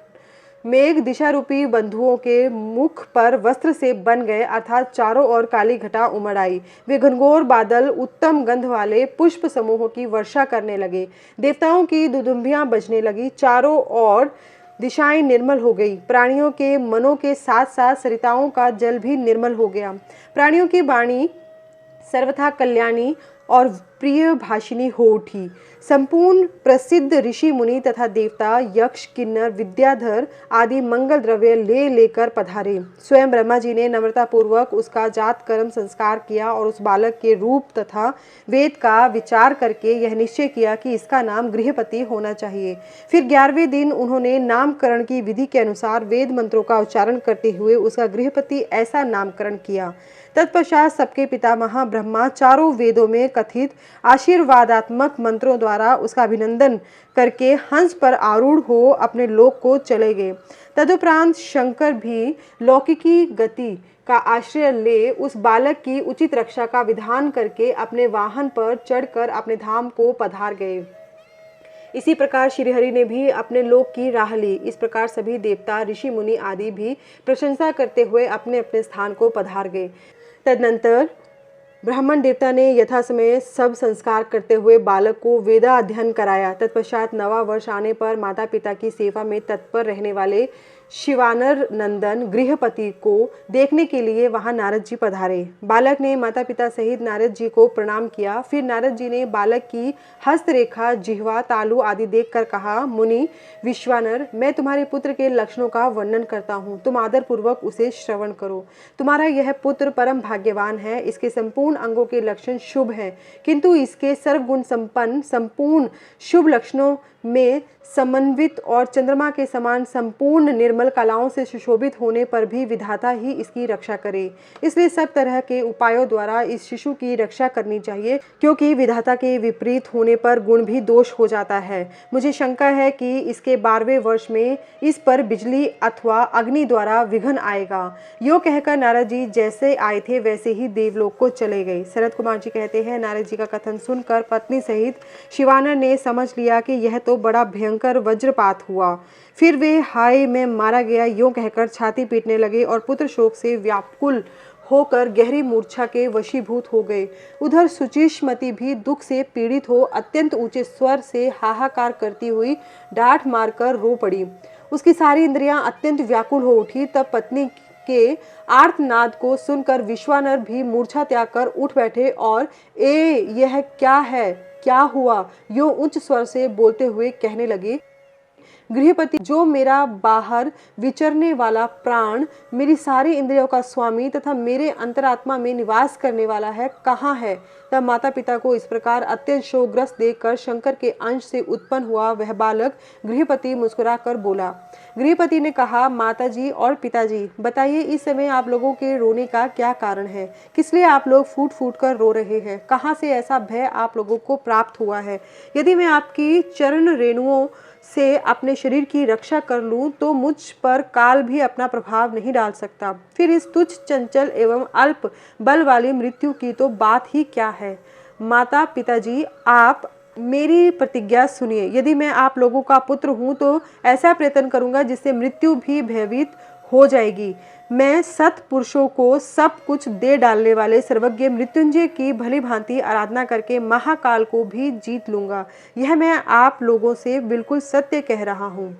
मेघ दिशा रूपी बंधुओं के मुख पर वस्त्र से बन गए, अर्थात चारों ओर काली घटा उमड़ आई। वे घनघोर बादल उत्तम गंध वाले पुष्प समूहों की वर्षा करने लगे। देवताओं की दुदुम्बियां बजने लगी। चारों ओर दिशाएं निर्मल हो गई। प्राणियों के मनों के साथ साथ सरिताओं का जल भी निर्मल हो गया। प्राणियों की वाणी सर्वथा कल्याणी और प्रिय भाषिनी हो उठी। संपूर्ण प्रसिद्ध ऋषि मुनि तथा देवता, यक्ष, किन्नर, विद्याधर आदि मंगल द्रव्य ले लेकर पधारे। स्वयं ब्रह्मा जी ने नम्रता पूर्वक उसका जात कर्म संस्कार किया और उस बालक के रूप तथा वेद का विचार करके यह निश्चय किया कि इसका नाम गृहपति होना चाहिए। फिर 11वें दिन उन्होंने नामकरण की विधि के अनुसार वेद मंत्रों का उच्चारण करते हुए उसका गृहपति ऐसा नामकरण किया। तत्पश्चात सबके पितामह ब्रह्मा चारों वेदों में कथित आशीर्वादात्मक मंत्रों द्वारा उसका अभिनंदन करके हंस पर आरूढ़ हो अपने लोक को चले गए। तदुपरांत शंकर भी लौकिकी गति का आश्रय ले उस बालक की उचित रक्षा का विधान करके अपने वाहन पर चढ़कर अपने धाम को पधार गए। इसी प्रकार श्रीहरि ने भी अपने लोक की राह ली। इस प्रकार सभी देवता, ऋषि, मुनि आदि भी प्रशंसा करते हुए अपने अपने स्थान को पधार गए। तदनंतर ब्राह्मण देवता ने यथा समय सब संस्कार करते हुए बालक को वेदा अध्ययन कराया। तत्पश्चात नवा वर्ष आने पर माता पिता की सेवा में तत्पर रहने वाले शिवानर नंदन गृहपति को देखने के लिए वहां नारद जी पधारे। बालक ने माता पिता सहित नारद जी को प्रणाम किया। फिर नारद जी ने बालक की हस्तरेखा, जिह्वा, तालु आदि देखकर कहा, मुनि विश्वानर, मैं तुम्हारे पुत्र के लक्षणों का वर्णन करता हूँ, तुम आदर पूर्वक उसे श्रवण करो। तुम्हारा यह पुत्र परम भाग्यवान है। इसके संपूर्ण अंगों के लक्षण शुभ हैं, किंतु इसके सर्वगुण संपन्न संपूर्ण शुभ लक्षणों में समन्वित और चंद्रमा के समान संपूर्ण निर्मल कलाओं से सुशोभित होने पर भी विधाता ही इसकी रक्षा करे। इसलिए सब तरह के उपायों द्वारा इस शिशु की रक्षा करनी चाहिए, क्योंकि विधाता के विपरीत होने पर गुण भी दोष हो जाता है। मुझे शंका है कि इसके 12वें वर्ष में इस पर बिजली अथवा अग्नि द्वारा विघ्न आएगा। यो कहकर नारद जी जैसे आए थे वैसे ही देवलोक को चले गए। शरद कुमार जी कहते हैं, नारद जी का कथन सुनकर पत्नी सहित शिवानर ने समझ लिया कि यह तो बड़ा भयंकर वज्रपात हुआ। फिर वे हाय मैं मारा गया यूं कहकर छाती पीटने लगे और पुत्र शोक से व्याकुल होकर गहरी मूर्छा के वशीभूत हो गए। उधर सुचिष्मति भी दुख से पीड़ित हो अत्यंत ऊंचे स्वर से हाहाकार करती हुई डांट मारकर रो पड़ी। उसकी सारी इंद्रियां अत्यंत व्याकुल हो उठी। तब पत्नी के आर्तनाद को सुनकर विश्वानर भी मूर्छा त्याग कर उठ बैठे और यह क्या है, क्या हुआ, यो उच्च स्वर से बोलते हुए कहने लगे, गृहपति, जो मेरा बाहर विचरने वाला प्राण, मेरी सारी इंद्रियों का स्वामी तथा मेरे अंतरात्मा में निवास करने वाला है, कहाँ है? तब माता पिता को इस प्रकार अत्यंत शोकग्रस्त देखकर शंकर के अंश से उत्पन्न हुआ वह बालक गृहपति मुस्कुराकर बोला। गृहपति ने कहा, माता जी और पिताजी, बताइए इस समय आप लोगों के रोने का क्या कारण है? किस लिए आप लोग फूट फूट कर रो रहे हैं? कहाँ से ऐसा भय आप लोगों को प्राप्त हुआ है? यदि मैं आपकी चरण रेणुओं से अपने शरीर की रक्षा कर लूं तो मुझ पर काल भी अपना प्रभाव नहीं डाल सकता। फिर इस तुच्छ, चंचल एवं अल्प बल वाली मृत्यु की तो बात ही क्या है। माता पिताजी, आप मेरी प्रतिज्ञा सुनिए। यदि मैं आप लोगों का पुत्र हूं तो ऐसा प्रयत्न करूंगा जिससे मृत्यु भी भयभीत हो जाएगी। मैं सत्पुरुषों को सब कुछ दे डालने वाले सर्वज्ञ मृत्युंजय की भली भांति आराधना करके महाकाल को भी जीत लूंगा। यह मैं आप लोगों से बिल्कुल सत्य कह रहा हूँ।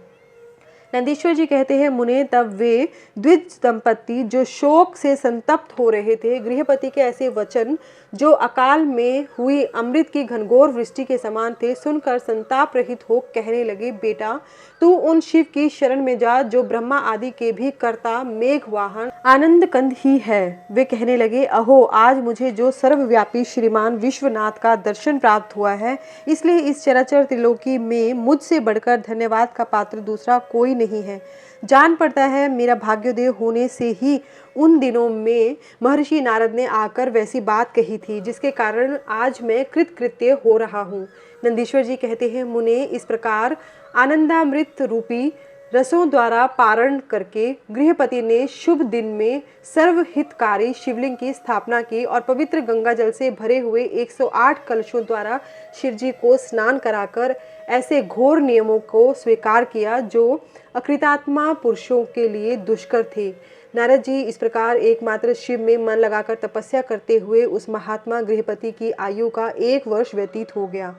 नंदीश्वर जी कहते हैं, मुने तब वे द्विज दंपति जो शोक से संतप्त हो रहे थे, गृहपति के ऐसे वचन जो अकाल में हुई अमृत की घनघोर वृष्टि के समान थे, सुनकर संताप रहित हो कहने लगे, बेटा तू उन शिव की शरण में जा जो ब्रह्मा आदि के भी कर्ता, मेघ वाहन, आनंद कंद ही है। वे कहने लगे, अहो आज मुझे जो सर्वव्यापी श्रीमान विश्वनाथ का दर्शन प्राप्त हुआ है, इसलिए इस चराचर त्रिलोकी में मुझसे बढ़कर धन्यवाद का पात्र दूसरा कोई नहीं है। जान पड़ता है मेरा भाग्योदय होने से ही उन दिनों में महर्षि नारद ने आकर वैसी बात कही थी, जिसके कारण आज मैं कृतकृत्य हो रहा हूँ। नंदीश्वर जी कहते हैं, मुने इस प्रकार आनंदामृत रूपी रसों द्वारा पारण करके गृहपति ने शुभ दिन में सर्वहितकारी शिवलिंग की स्थापना की और पवित्र गंगा जल से भरे हुए 108 कलशों द्वारा शिवजी को स्नान कराकर ऐसे घोर नियमों को स्वीकार किया जो अकृतात्मा पुरुषों के लिए दुष्कर थे। नारद जी इस प्रकार एकमात्र शिव में मन लगाकर तपस्या करते हुए उस महात्मा गृहपति की आयु का 1 वर्ष व्यतीत हो गया।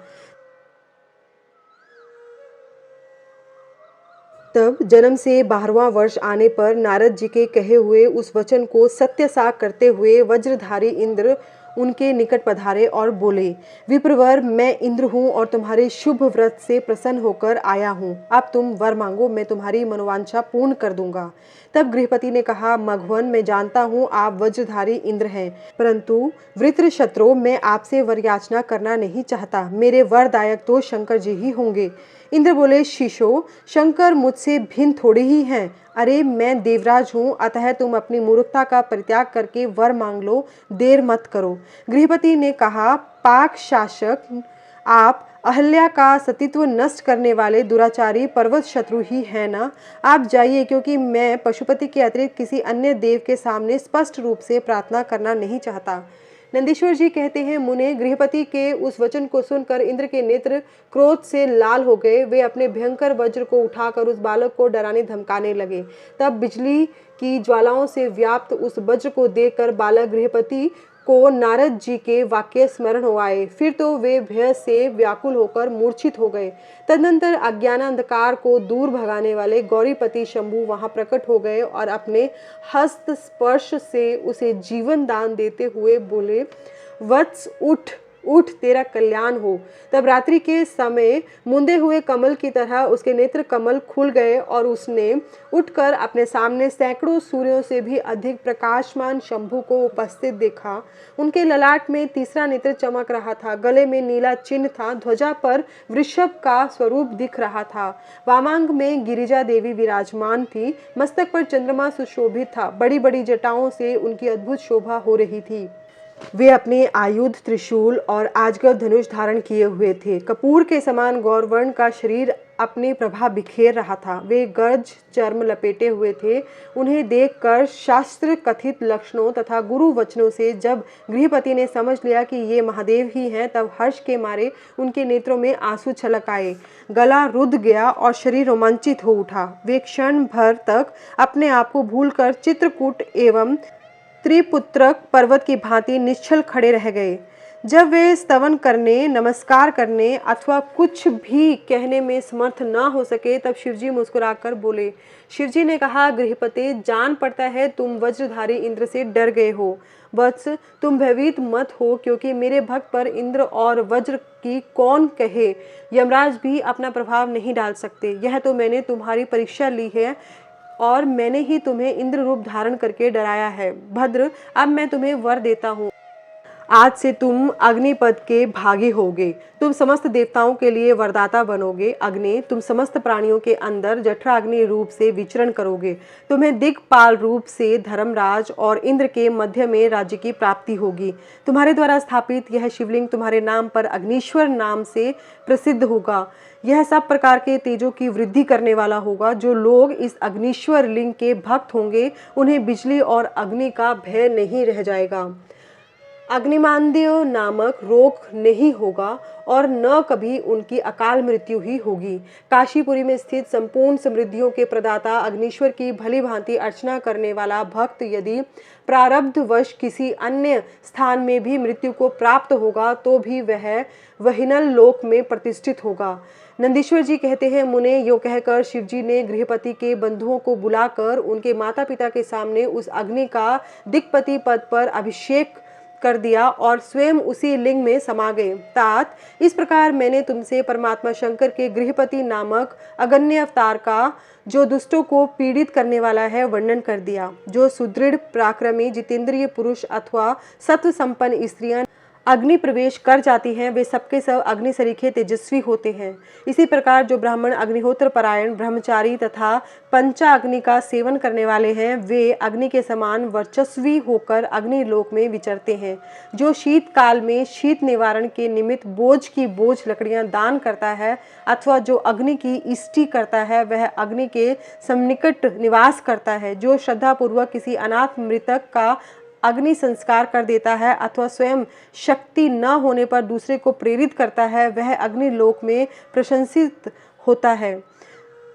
तब जन्म से 12वां वर्ष आने पर नारद जी के कहे हुए उस वचन को सत्य सा करते हुए वज्रधारी इंद्र उनके निकट पधारे और बोले, विप्रवर, मैं इंद्र हूँ और तुम्हारे शुभ व्रत से प्रसन्न होकर आया हूँ। अब तुम वर मांगो, मैं तुम्हारी मनोवांछा पूर्ण कर दूंगा। तब गृहपति ने कहा, मघवन, मैं जानता हूँ आप वज्रधारी इंद्र हैं, परंतु वृत्रशत्रो मैं आपसे वर याचना करना नहीं चाहता। मेरे वरदायक तो शंकर जी ही होंगे। इंद्र बोले, शिशो, शंकर मुझसे भिन्न थोड़े ही हैं। अरे मैं देवराज हूँ, अतः तुम अपनी मूर्खता का परित्याग करके वर मांग लो, देर मत करो। गृहपति ने कहा, पाक शासक, आप अहल्या का सतीत्व नष्ट करने वाले दुराचारी पर्वत शत्रु ही है ना। आप जाइए, क्योंकि मैं पशुपति के अतिरिक्त किसी अन्य देव के सामने स्पष्ट रूप से प्रार्थना करना नहीं चाहता। नंदीश्वर जी कहते हैं, मुने, गृहपति के उस वचन को सुनकर इंद्र के नेत्र क्रोध से लाल हो गए। वे अपने भयंकर वज्र को उठाकर उस बालक को डराने धमकाने लगे। तब बिजली की ज्वालाओं से व्याप्त उस वज्र को देखकर बालक गृहपति को नारद जी के वाक्य स्मरण हो आए। फिर तो वे भय से व्याकुल होकर मूर्छित हो गए। तदनंतर अज्ञान अंधकार को दूर भगाने वाले गौरीपति शंभु वहां प्रकट हो गए और अपने हस्त स्पर्श से उसे जीवन दान देते हुए बोले, वत्स उठ उठ, तेरा कल्याण हो। तब रात्रि के समय मुंदे हुए कमल की तरह उसके नेत्र कमल खुल गए और उसने उठकर अपने सामने सैकड़ों सूर्यों से भी अधिक प्रकाशमान शंभु को उपस्थित देखा। उनके ललाट में तीसरा नेत्र चमक रहा था, गले में नीला चिन्ह था, ध्वजा पर वृषभ का स्वरूप दिख रहा था, वामांग में गिरिजा देवी विराजमान थी, मस्तक पर चंद्रमा सुशोभित था, बड़ी बड़ी जटाओं से उनकी अद्भुत शोभा हो रही थी। वे अपने आयुध, त्रिशूल और आजगर धनुष धारण किए हुए थे। कपूर के समान गौरवर्ण का शरीर अपनी प्रभा बिखेर रहा था। वे गज चर्म लपेटे हुए थे। उन्हें देखकर शास्त्र कथित लक्षणों तथा गुरु वचनों से जब गृहपति ने समझ लिया कि ये महादेव ही हैं, तब हर्ष के मारे उनके नेत्रों में आंसू छलक आए, गला रुद्ध गया और शरीर रोमांचित हो उठा। वे क्षण भर तक अपने आप को भूलकर चित्रकूट एवं त्रिपुत्रक पर्वत की भांति निश्चल खड़े रह गए। जब वे स्तवन करने, नमस्कार करने अथवा कुछ भी कहने में समर्थ न हो सके, तब शिवजी मुस्कुराकर बोले। शिवजी ने कहा, गृहपति, जान पड़ता है तुम वज्रधारी इंद्र से डर गए हो। वत्स, तुम भयभीत मत हो, क्योंकि मेरे भक्त पर इंद्र और वज्र की कौन कहे। यमराज भी अपना प्रभाव नहीं डाल सकते। यह तो मैंने तुम्हारी परीक्षा ली है और मैंने ही तुम्हें इंद्र रूप धारण करके डराया है। भद्र, अब मैं तुम्हें वर देता हूँ। आज से तुम अग्निपद के भागी होगे। तुम समस्त देवताओं के लिए वरदाता बनोगे। अग्नि, तुम समस्त प्राणियों के अंदर जठराग्नि रूप से विचरण करोगे। तुम्हें दिक्पाल रूप से धर्मराज और इंद्र के मध्य में राज्य की प्राप्ति होगी। तुम्हारे द्वारा स्थापित यह शिवलिंग तुम्हारे नाम पर अग्निश्वर नाम से प्रसिद्ध होगा। यह सब प्रकार के तेजों की वृद्धि करने वाला होगा। जो लोग इस अग्निश्वर लिंग के भक्त होंगे, उन्हें बिजली और अग्नि का भय नहीं रह जाएगा। अग्निमांद्य नामक रोग नहीं होगा और न कभी उनकी अकाल मृत्यु ही होगी। काशीपुरी में स्थित संपूर्ण समृद्धियों के प्रदाता अग्निश्वर की भली भांति अर्चना करने वाला भक्त यदि प्रारब्धवश किसी अन्य स्थान में भी मृत्यु को प्राप्त होगा, तो भी वह वहिनल लोक में प्रतिष्ठित होगा। नंदीश्वर जी कहते हैं, मुने, यो कहकर शिवजी ने गृहपति के बंधुओं को बुलाकर उनके माता पिता के सामने उस अग्नि का दिक्पति पद पर अभिषेक कर दिया और स्वयं उसी लिंग में समा गए। तात, इस प्रकार मैंने तुमसे परमात्मा शंकर के गृहपति नामक अगण्य अवतार का, जो दुष्टों को पीड़ित करने वाला है, वर्णन कर दिया। जो सुदृढ़ पराक्रमी जितेंद्रिय पुरुष अथवा सत्व संपन्न स्त्रियां अग्नि प्रवेश कर जाती हैं, वे सबके सब अग्नि सरीखे तेजस्वी होते हैं। इसी प्रकार जो ब्राह्मण अग्निहोत्र परायण, ब्रह्मचारी तथा पंचा अग्नि का सेवन करने वाले हैं, वे अग्नि के समान वर्चस्वी होकर अग्नि लोक में विचरते हैं। जो शीत काल में शीत निवारण के निमित्त बोझ की बोझ लकड़ियां दान करता है अथवा जो अग्नि की इष्टि करता है, वह अग्नि के सन्निकट निवास करता है। जो श्रद्धापूर्वक किसी अनाथ मृतक का अग्नि संस्कार कर देता है अथवा स्वयं शक्ति न होने पर दूसरे को प्रेरित करता है, वह अग्नि लोक में प्रशंसित होता है।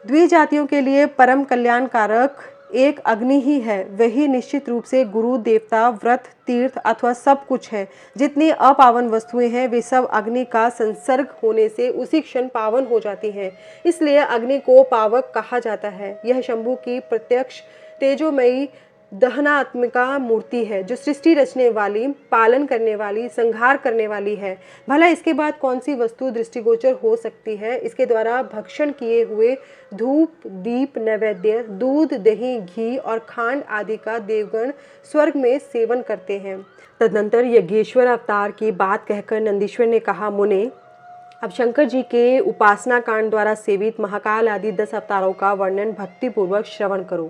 द्विजातियों के लिए परम कल्याणकारक एक अग्नि ही है। वही निश्चित रूप से गुरु, देवता, व्रत, तीर्थ अथवा सब कुछ है। जितनी अपावन वस्तुएं हैं, वे सब अग्नि का संसर्ग होने से उसी क्षण पावन हो जाती हैं। इसलिए अग्नि को पावक कहा जाता है। यह शंभु की प्रत्यक्ष तेजोमयी दहनात्मिका मूर्ति है, जो सृष्टि रचने वाली, पालन करने वाली, संहार करने वाली है। भला इसके बाद कौन सी वस्तु दृष्टिगोचर हो सकती है। इसके द्वारा भक्षण किए हुए धूप, दीप, नैवेद्य, दूध, दही, घी और खांड आदि का देवगण स्वर्ग में सेवन करते हैं। तदनंतर यज्ञेश्वर अवतार की बात कहकर नंदीश्वर ने कहा, मुने, अब शंकर जी के उपासना कांड द्वारा सेवित महाकाल आदि 10 अवतारों का वर्णन भक्ति पूर्वक श्रवण करो।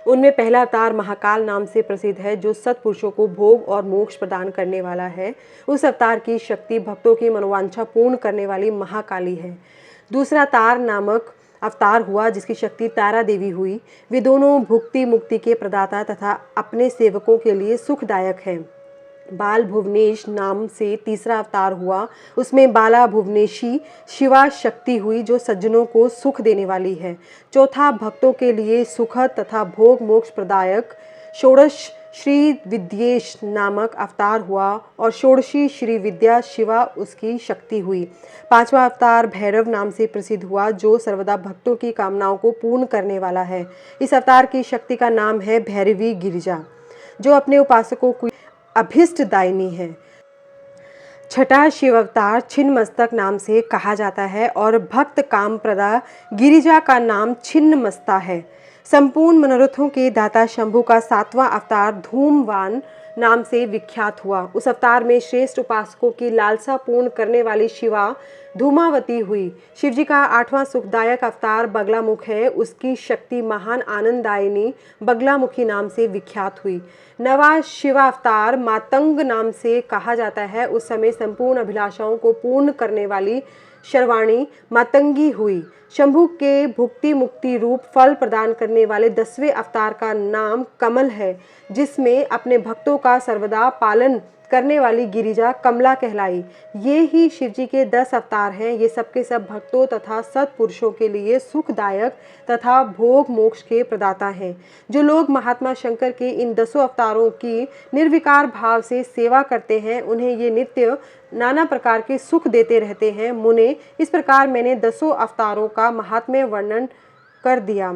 उनमें पहला अवतार महाकाल नाम से प्रसिद्ध है, जो सत्पुरुषों को भोग और मोक्ष प्रदान करने वाला है। उस अवतार की शक्ति भक्तों की मनोवांछा पूर्ण करने वाली महाकाली है। दूसरा तार नामक अवतार हुआ, जिसकी शक्ति तारा देवी हुई। वे दोनों भुक्ति मुक्ति के प्रदाता तथा अपने सेवकों के लिए सुखदायक हैं। बाल भुवनेश नाम से तीसरा अवतार हुआ, उसमें बाला भुवनेशी शिवा शक्ति हुई, जो सज्जनों को सुख देने वाली है। चौथा भक्तों के लिए सुखद तथा भोग मोक्ष प्रदायक षोडश श्री विद्येश नामक अवतार हुआ और षोडशी श्री विद्या शिवा उसकी शक्ति हुई। पांचवा अवतार भैरव नाम से प्रसिद्ध हुआ, जो सर्वदा भक्तों की कामनाओं को पूर्ण करने वाला है। इस अवतार की शक्ति का नाम है भैरवी गिरिजा, जो अपने उपासकों को अभिष्ट दायिनी है। छठा शिव अवतार छिन्न मस्तक नाम से कहा जाता है और भक्त काम प्रदा गिरिजा का नाम छिन्न मस्ता है। संपूर्ण मनोरथों के दाता शंभु का सातवां अवतार धूमवान नाम से विख्यात हुआ। उस अवतार में श्रेष्ठ उपासकों की लालसा पूर्ण करने वाली शिवा धूमावती हुई। शिवजी का आठवां सुखदायक अवतार बगलामुख है, उसकी शक्ति महान आनंददायिनी बगलामुखी नाम से विख्यात हुई। नवा शिवावतार मातंग नाम से कहा जाता है। उस समय संपूर्ण अभिलाषाओं को पूर्ण करने वाली शर्वाणी मातंगी हुई। शंभु के भुक्ति मुक्ति रूप फल प्रदान करने वाले 10वें अवतार का नाम कमल है, जिसमें अपने भक्तों का सर्वदा पालन करने वाली गिरिजा कमला कहलाई। ये ही शिवजी के 10 अवतार हैं। ये सबके सब भक्तों तथा सत्पुरुषों के लिए सुखदायक तथा भोग मोक्ष के प्रदाता हैं। जो लोग महात्मा शंकर के इन 10 अवतारों की निर्विकार भाव से सेवा करते हैं, उन्हें ये नित्य नाना प्रकार के सुख देते रहते हैं। मुने, इस प्रकार मैंने 10 अवतारों का महात्म्य वर्णन कर दिया।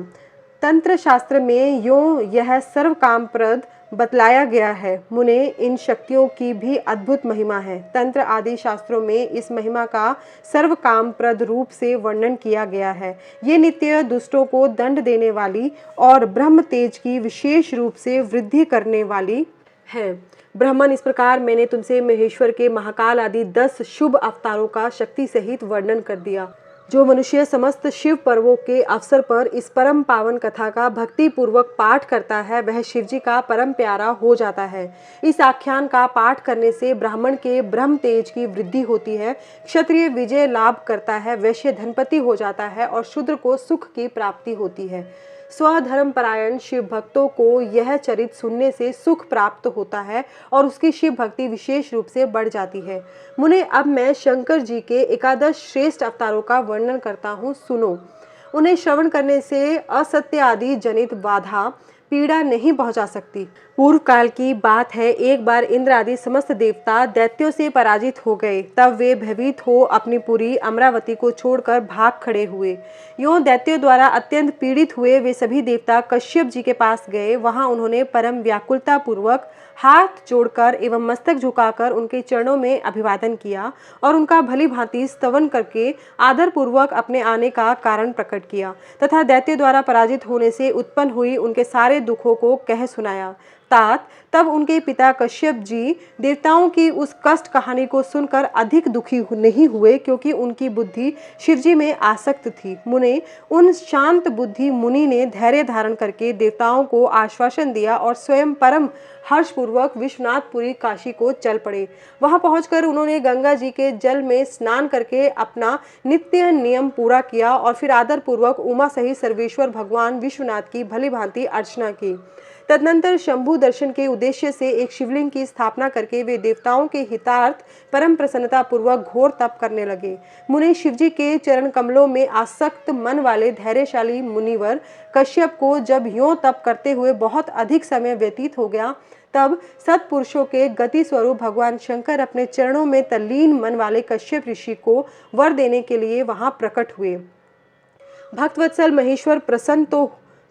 तंत्र शास्त्र में यों यह सर्व कामप्रद बतलाया गया है। मुने, इन शक्तियों की भी अद्भुत महिमा है। तंत्र आदि शास्त्रों में इस महिमा का सर्व कामप्रद रूप से वर्णन किया गया है। ये नित्य दुष्टों को दंड देने वाली और ब्रह्म तेज की विशेष रूप से वृद्धि करने वाली है। ब्राह्मण, इस प्रकार मैंने तुमसे महेश्वर के महाकाल आदि 10 शुभ अवतारों का शक्ति सहित वर्णन कर दिया। जो मनुष्य समस्त शिव पर्वों के अवसर पर इस परम पावन कथा का भक्ति पूर्वक पाठ करता है, वह शिवजी का परम प्यारा हो जाता है। इस आख्यान का पाठ करने से ब्राह्मण के ब्रह्म तेज की वृद्धि होती है, क्षत्रिय विजय लाभ करता है, वैश्य धनपति हो जाता है और शूद्र को सुख की प्राप्ति होती है। स्वधर्म परायण शिव भक्तों को यह चरित सुनने से सुख प्राप्त होता है और उसकी शिव भक्ति विशेष रूप से बढ़ जाती है। मुने, अब मैं शंकर जी के 11 श्रेष्ठ अवतारों का वर्णन करता हूँ, सुनो। उन्हें श्रवण करने से असत्य आदि जनित बाधा पीड़ा नहीं पहुंचा सकती। पूर्व काल की बात है, एक बार इंद्र आदि समस्त देवता दैत्यों से पराजित हो गए। तब वे भयभीत हो अपनी पुरी अमरावती को छोड़कर भाग खड़े हुए। यूं दैत्यों द्वारा अत्यंत पीड़ित हुए वे सभी देवता कश्यप जी के पास गए। वहां उन्होंने परम व्याकुलता पूर्वक हाथ जोड़कर एवं मस्तक झुकाकर उनके चरणों में अभिवादन किया और उनका भली भांति स्तवन करके आदर पूर्वक अपने आने का कारण प्रकट किया तथा दैत्य द्वारा पराजित होने से उत्पन्न हुई उनके सारे दुखों को कह सुनाया। तात तब उनके पिता कश्यप जी देवताओं की उस कष्ट कहानी को सुनकर अधिक दुखी नहीं हुए, क्योंकि उनकी बुद्धि शिवजी में आसक्त थी। मुने, उन शांत बुद्धि मुनि ने धैर्य धारण करके देवताओं को आश्वासन दिया और स्वयं परम हर्षपूर्वक विश्वनाथपुरी काशी को चल पड़े। वहां पहुंचकर उन्होंने गंगा जी के जल में स्नान करके अपना नित्य नियम पूरा किया और फिर आदर पूर्वक उमा सहित सर्वेश्वर भगवान विश्वनाथ की भली भांति अर्चना की। तदनंतर शंभु दर्शन के उद्देश्य से एक शिवलिंग की स्थापना करके वे देवताओं के हितार्थ परम प्रसन्नता पूर्वक घोर तप करने लगे। मुनि, शिवजी के चरण कमलों में आसक्त मन वाले धैर्यशाली मुनिवर कश्यप को जब यों तप करते हुए बहुत अधिक समय व्यतीत हो गया, तब सत्पुरुषों के गति स्वरूप भगवान शंकर अपने चरणों में तल्लीन मन वाले कश्यप ऋषि को वर देने के लिए वहां प्रकट हुए। भक्तवत्सल महेश्वर प्रसन्न तो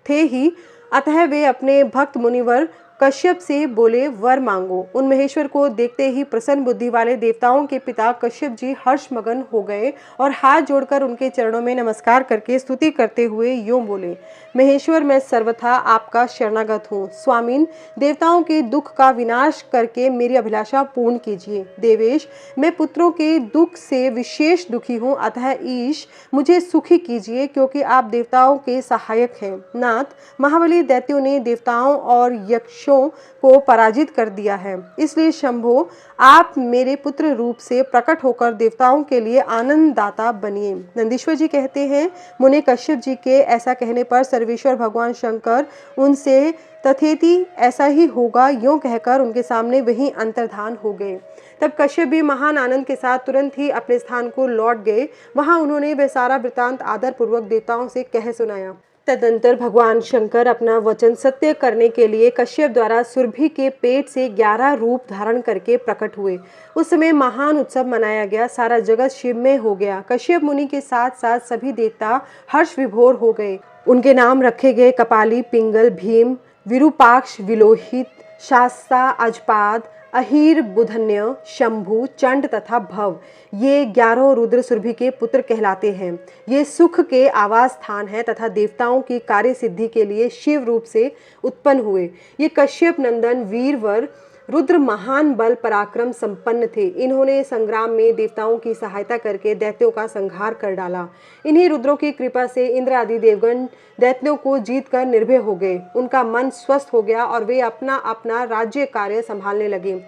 थे ही, अतः वे अपने भक्त मुनिवर कश्यप से बोले, वर मांगो। उन महेश्वर को देखते ही प्रसन्न बुद्धि वाले देवताओं के पिता कश्यप जी हर्षमगन हो गए और हाथ जोड़कर उनके चरणों में नमस्कार करके स्तुति करते हुए यूं बोले, महेश्वर, मैं सर्वथा आपका शरणागत हूँ। स्वामीन, देवताओं के दुख का विनाश करके मेरी अभिलाषा पूर्ण कीजिए। देवेश, मैं पुत्रों के दुख से विशेष दुखी हूँ, अतः ईश मुझे सुखी कीजिए, क्योंकि आप देवताओं के सहायक हैं। नाथ, महाबली दैत्यों ने देवताओं और यक्षों को पराजित कर दिया है, इसलिए शंभो आप मेरे पुत्र रूप से प्रकट होकर देवताओं के लिए आनंददाता बनिए। नंदीश्वर जी कहते हैं, मुने कश्यप जी के ऐसा कहने पर सर्वेश्वर भगवान शंकर उनसे तथेति ऐसा ही होगा यूं कहकर उनके सामने वहीं अंतर्धान हो गए। तब कश्यप भी महान आनंद के साथ तुरंत ही अपने स्थान को लौट गए। वहां उन्होंने वह सारा वृतांत आदर पूर्वक देवताओं से कह सुनाया। तदनंतर भगवान शंकर अपना वचन सत्य करने के लिए कश्यप द्वारा सुरभि के पेट से 11 रूप धारण करके प्रकट हुए। उस समय महान उत्सव मनाया गया, सारा जगत शिवमय हो गया। कश्यप मुनि के साथ साथ सभी देवता हर्ष विभोर हो गए। उनके नाम रखे गए कपाली, पिंगल, भीम, विरूपाक्ष, विलोहित, शास्ता, अजपाद, अहिर, बुधन्य, शंभु, चंड तथा भव। ये 11 रुद्र सुरभि के पुत्र कहलाते हैं। ये सुख के आवास स्थान है तथा देवताओं की कार्य सिद्धि के लिए शिव रूप से उत्पन्न हुए। ये कश्यप नंदन वीरवर रुद्र महान बल पराक्रम संपन्न थे। इन्होंने संग्राम में देवताओं की सहायता करके दैत्यों का संहार कर डाला। इन्हीं रुद्रों की कृपा से इंद्र आदि देवगण दैत्यों को जीतकर निर्भय हो गए। उनका मन स्वस्थ हो गया और वे अपना अपना राज्य कार्य संभालने लगे।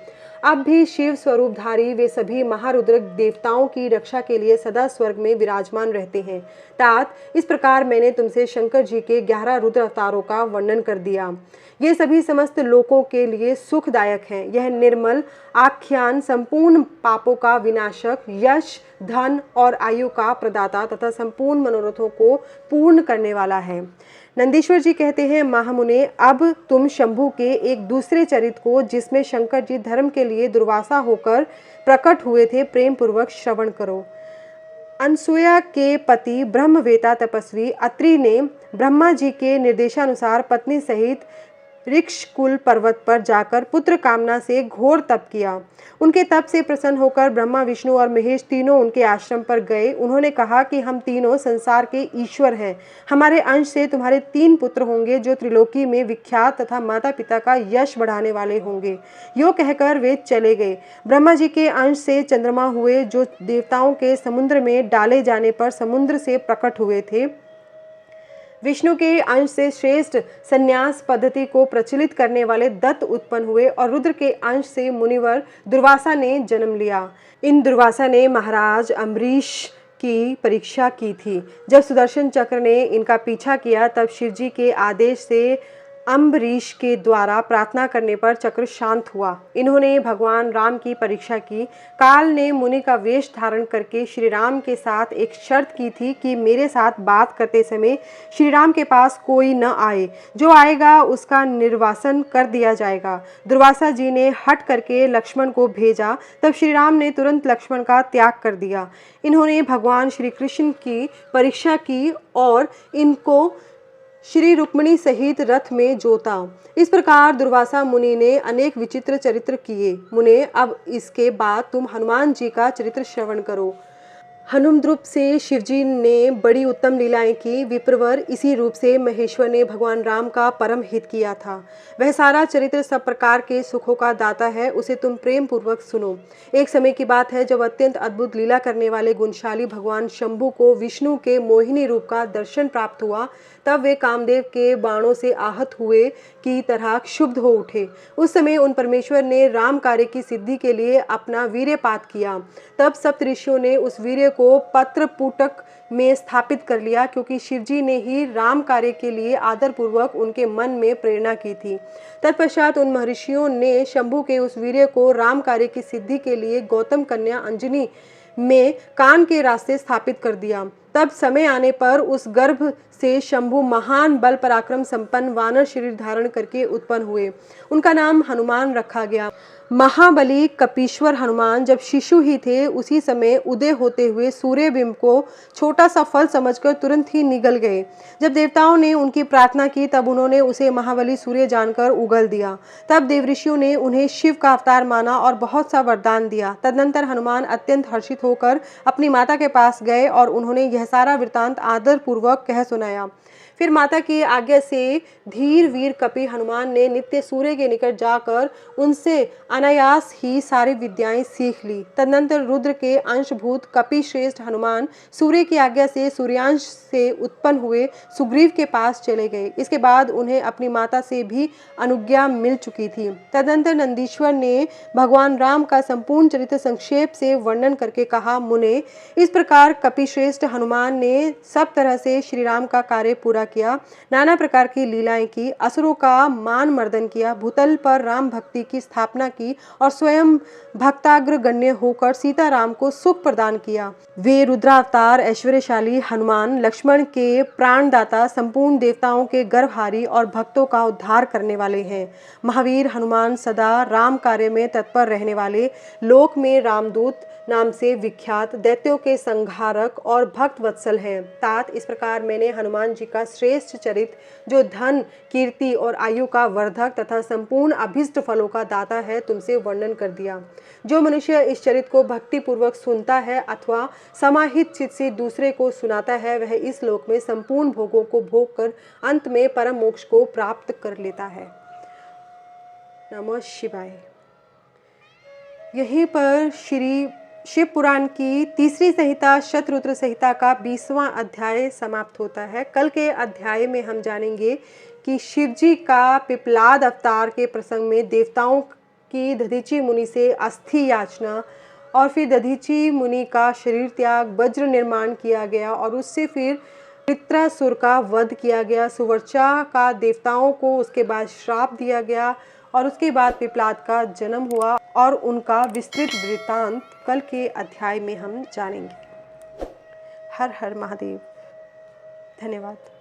अब भी शिव स्वरूपधारी वे सभी महारुद्र देवताओं की रक्षा के लिए सदा स्वर्ग में विराजमान रहते हैं। तात, इस प्रकार मैंने तुमसे शंकर जी के 11 रुद्र अवतारों का वर्णन कर दिया। ये सभी समस्त लोकों के लिए सुखदायक हैं। यह निर्मल आख्यान संपूर्ण पापों का विनाशक, यश, धन और आयु का प्रदाता तथा संपूर्ण मनोरथों को पूर्ण करने वाला है। नंदीश्वर जी कहते हैं, महामुने, अब तुम शंभु के एक दूसरे चरित्र को, जिसमें शंकर जी धर्म के लिए दुर्वासा होकर प्रकट हुए थे, प्रेम पूर्वक श्रवण करो। अनसुया के पति ब्रह्मवेता तपस्वी अत्रि ने ब्रह्मा जी के निर्देशानुसार पत्नी सहित ऋक्षकुल पर्वत पर जाकर पुत्र कामना से घोर तप किया। उनके तप से प्रसन्न होकर ब्रह्मा, विष्णु और महेश तीनों उनके आश्रम पर गए। उन्होंने कहा कि हम तीनों संसार के ईश्वर हैं। हमारे अंश से तुम्हारे 3 पुत्र होंगे जो त्रिलोकी में विख्यात तथा माता पिता का यश बढ़ाने वाले होंगे। यो कहकर वे चले गए। ब्रह्मा जी के अंश से चंद्रमा हुए, जो देवताओं के समुद्र में डाले जाने पर समुद्र से प्रकट हुए थे। विष्णु के अंश से श्रेष्ठ संन्यास पद्धति को प्रचलित करने वाले दत्त उत्पन्न हुए और रुद्र के अंश से मुनिवर दुर्वासा ने जन्म लिया। इन दुर्वासा ने महाराज अम्बरीश की परीक्षा की थी। जब सुदर्शन चक्र ने इनका पीछा किया, तब शिवजी के आदेश से अम्बरीश के द्वारा प्रार्थना करने पर चक्र शांत हुआ। इन्होंने भगवान राम की परीक्षा की। काल ने मुनि का वेश धारण करके श्री राम के साथ एक शर्त की थी कि मेरे साथ बात करते समय श्री राम के पास कोई न आए, जो आएगा उसका निर्वासन कर दिया जाएगा। दुर्वासा जी ने हट करके लक्ष्मण को भेजा, तब श्री राम ने तुरंत लक्ष्मण का त्याग कर दिया। इन्होंने भगवान श्री कृष्ण की परीक्षा की और इनको श्री रुक्मिणी सहित रथ में जोता। इस प्रकार दुर्वासा मुनि ने अनेक विचित्र चरित्र किए। मुने, अब इसके बाद तुम हनुमान जी का चरित्र श्रवण करो। हनुमद्रुप से शिवजी ने बड़ी उत्तम लीलाएं की। विप्रवर, इसी रूप से महेश्वर ने भगवान राम का परम हित किया था। वह सारा चरित्र सब प्रकार के सुखों का दाता है, उसे तुम प्रेम पूर्वक सुनो। एक समय की बात है, जब अत्यंत अद्भुत लीला करने वाले गुणशाली भगवान शंभु को विष्णु के मोहिनी रूप का दर्शन प्राप्त हुआ, तब वे कामदेव के बाणों से आहत हुए की तरह क्षुब्ध हो उठे। उस समय उन परमेश्वर ने राम कार्य की सिद्धि के लिए अपना वीर्यपात किया। तब सप्त ऋषियों ने उस वीर्य को पत्र पुटक में स्थापित कर लिया, क्योंकि शिवजी ने ही राम कार्य के लिए आदर पूर्वक उनके मन में प्रेरणा की थी। तत्पश्चात उन महर्षियों ने शंभु के उस वीर्य को राम कार्य की सिद्धि के लिए गौतम कन्या अंजनी में कान के रास्ते स्थापित कर दिया। तब समय आने पर उस गर्भ से शंभु महान बल पराक्रम संपन्न वानर शरीर धारण करके उत्पन्न हुए। उनका नाम हनुमान रखा गया। महाबली कपीश्वर हनुमान जब शिशु ही थे, उसी समय उदय होते हुए सूर्यबिंब को छोटा सा फल समझकर तुरंत ही निगल गए। जब देवताओं ने उनकी प्रार्थना की, तब उन्होंने उसे महाबली सूर्य जानकर उगल दिया। तब देवऋषियों ने उन्हें शिव का अवतार माना और बहुत सा वरदान दिया। तदनंतर हनुमान अत्यंत हर्षित होकर अपनी माता के पास गए और उन्होंने यह सारा वृतांत आदर पूर्वक कह सुनाया। फिर माता की आज्ञा से धीर वीर कपि हनुमान ने नित्य सूर्य के निकट जाकर उनसे अनायास ही सारी विद्याएं सीख ली। तदनंतर रुद्र के अंशभूत कपि श्रेष्ठ हनुमान सूर्य की आज्ञा से सूर्यांश से उत्पन्न हुए सुग्रीव के पास चले गए। इसके बाद उन्हें अपनी माता से भी अनुज्ञा मिल चुकी थी। तदनंतर नंदीश्वर ने भगवान राम का संपूर्ण चरित्र संक्षेप से वर्णन करके कहा, मुने, इस प्रकार कपिश्रेष्ठ हनुमान ने सब तरह से श्री राम का कार्य पूरा किया, नाना प्रकार की लीलाएं की, असुरों का मान मर्दन किया, भूतल पर राम भक्ति की स्थापना की और स्वयं भक्ताग्रगण्य होकर सीता राम को सुख प्रदान किया। वे रुद्रावतार ऐश्वर्यशाली हनुमान लक्ष्मण के प्राणदाता, संपूर्ण देवताओं के गर्भहारी और भक्तों का उद्धार करने वाले हैं। महावीर हनुमान सदा राम कार्य में तत्पर रहने वाले, लोक में रामदूत नाम से विख्यात, दैत्यों के संहारक और भक्त वत्सल हैं। तात, इस प्रकार मैंने हनुमान जी का श्रेष्ठ चरित्र, जो धन, कीर्ति और आयु का वर्धक तथा संपूर्ण अभिष्ट फलों का दाता है, तुमसे वर्णन कर दिया। जो मनुष्य इस चरित्र को भक्ति पूर्वक सुनता है अथवा समाहित चित्त से दूसरे को सुनाता है, वह इस लोक में संपूर्ण भोगों को भोग कर अंत में परम मोक्ष को प्राप्त कर लेता है। नमः शिवाय। यहीं पर श्री शिव पुराण की तीसरी संहिता शतरुद्र संहिता का 20वां अध्याय समाप्त होता है। कल के अध्याय में हम जानेंगे कि शिवजी का पिपलाद अवतार के प्रसंग में देवताओं की दधीची मुनि से अस्थि याचना और फिर दधीची मुनि का शरीर त्याग, वज्र निर्माण किया गया और उससे फिर वृत्रासुर का वध किया गया, सुवर्चा का देवताओं को उसके बाद श्राप दिया गया और उसके बाद पिपलाद का जन्म हुआ और उनका विस्तृत वृत्तांत कल के अध्याय में हम जानेंगे। हर हर महादेव। धन्यवाद।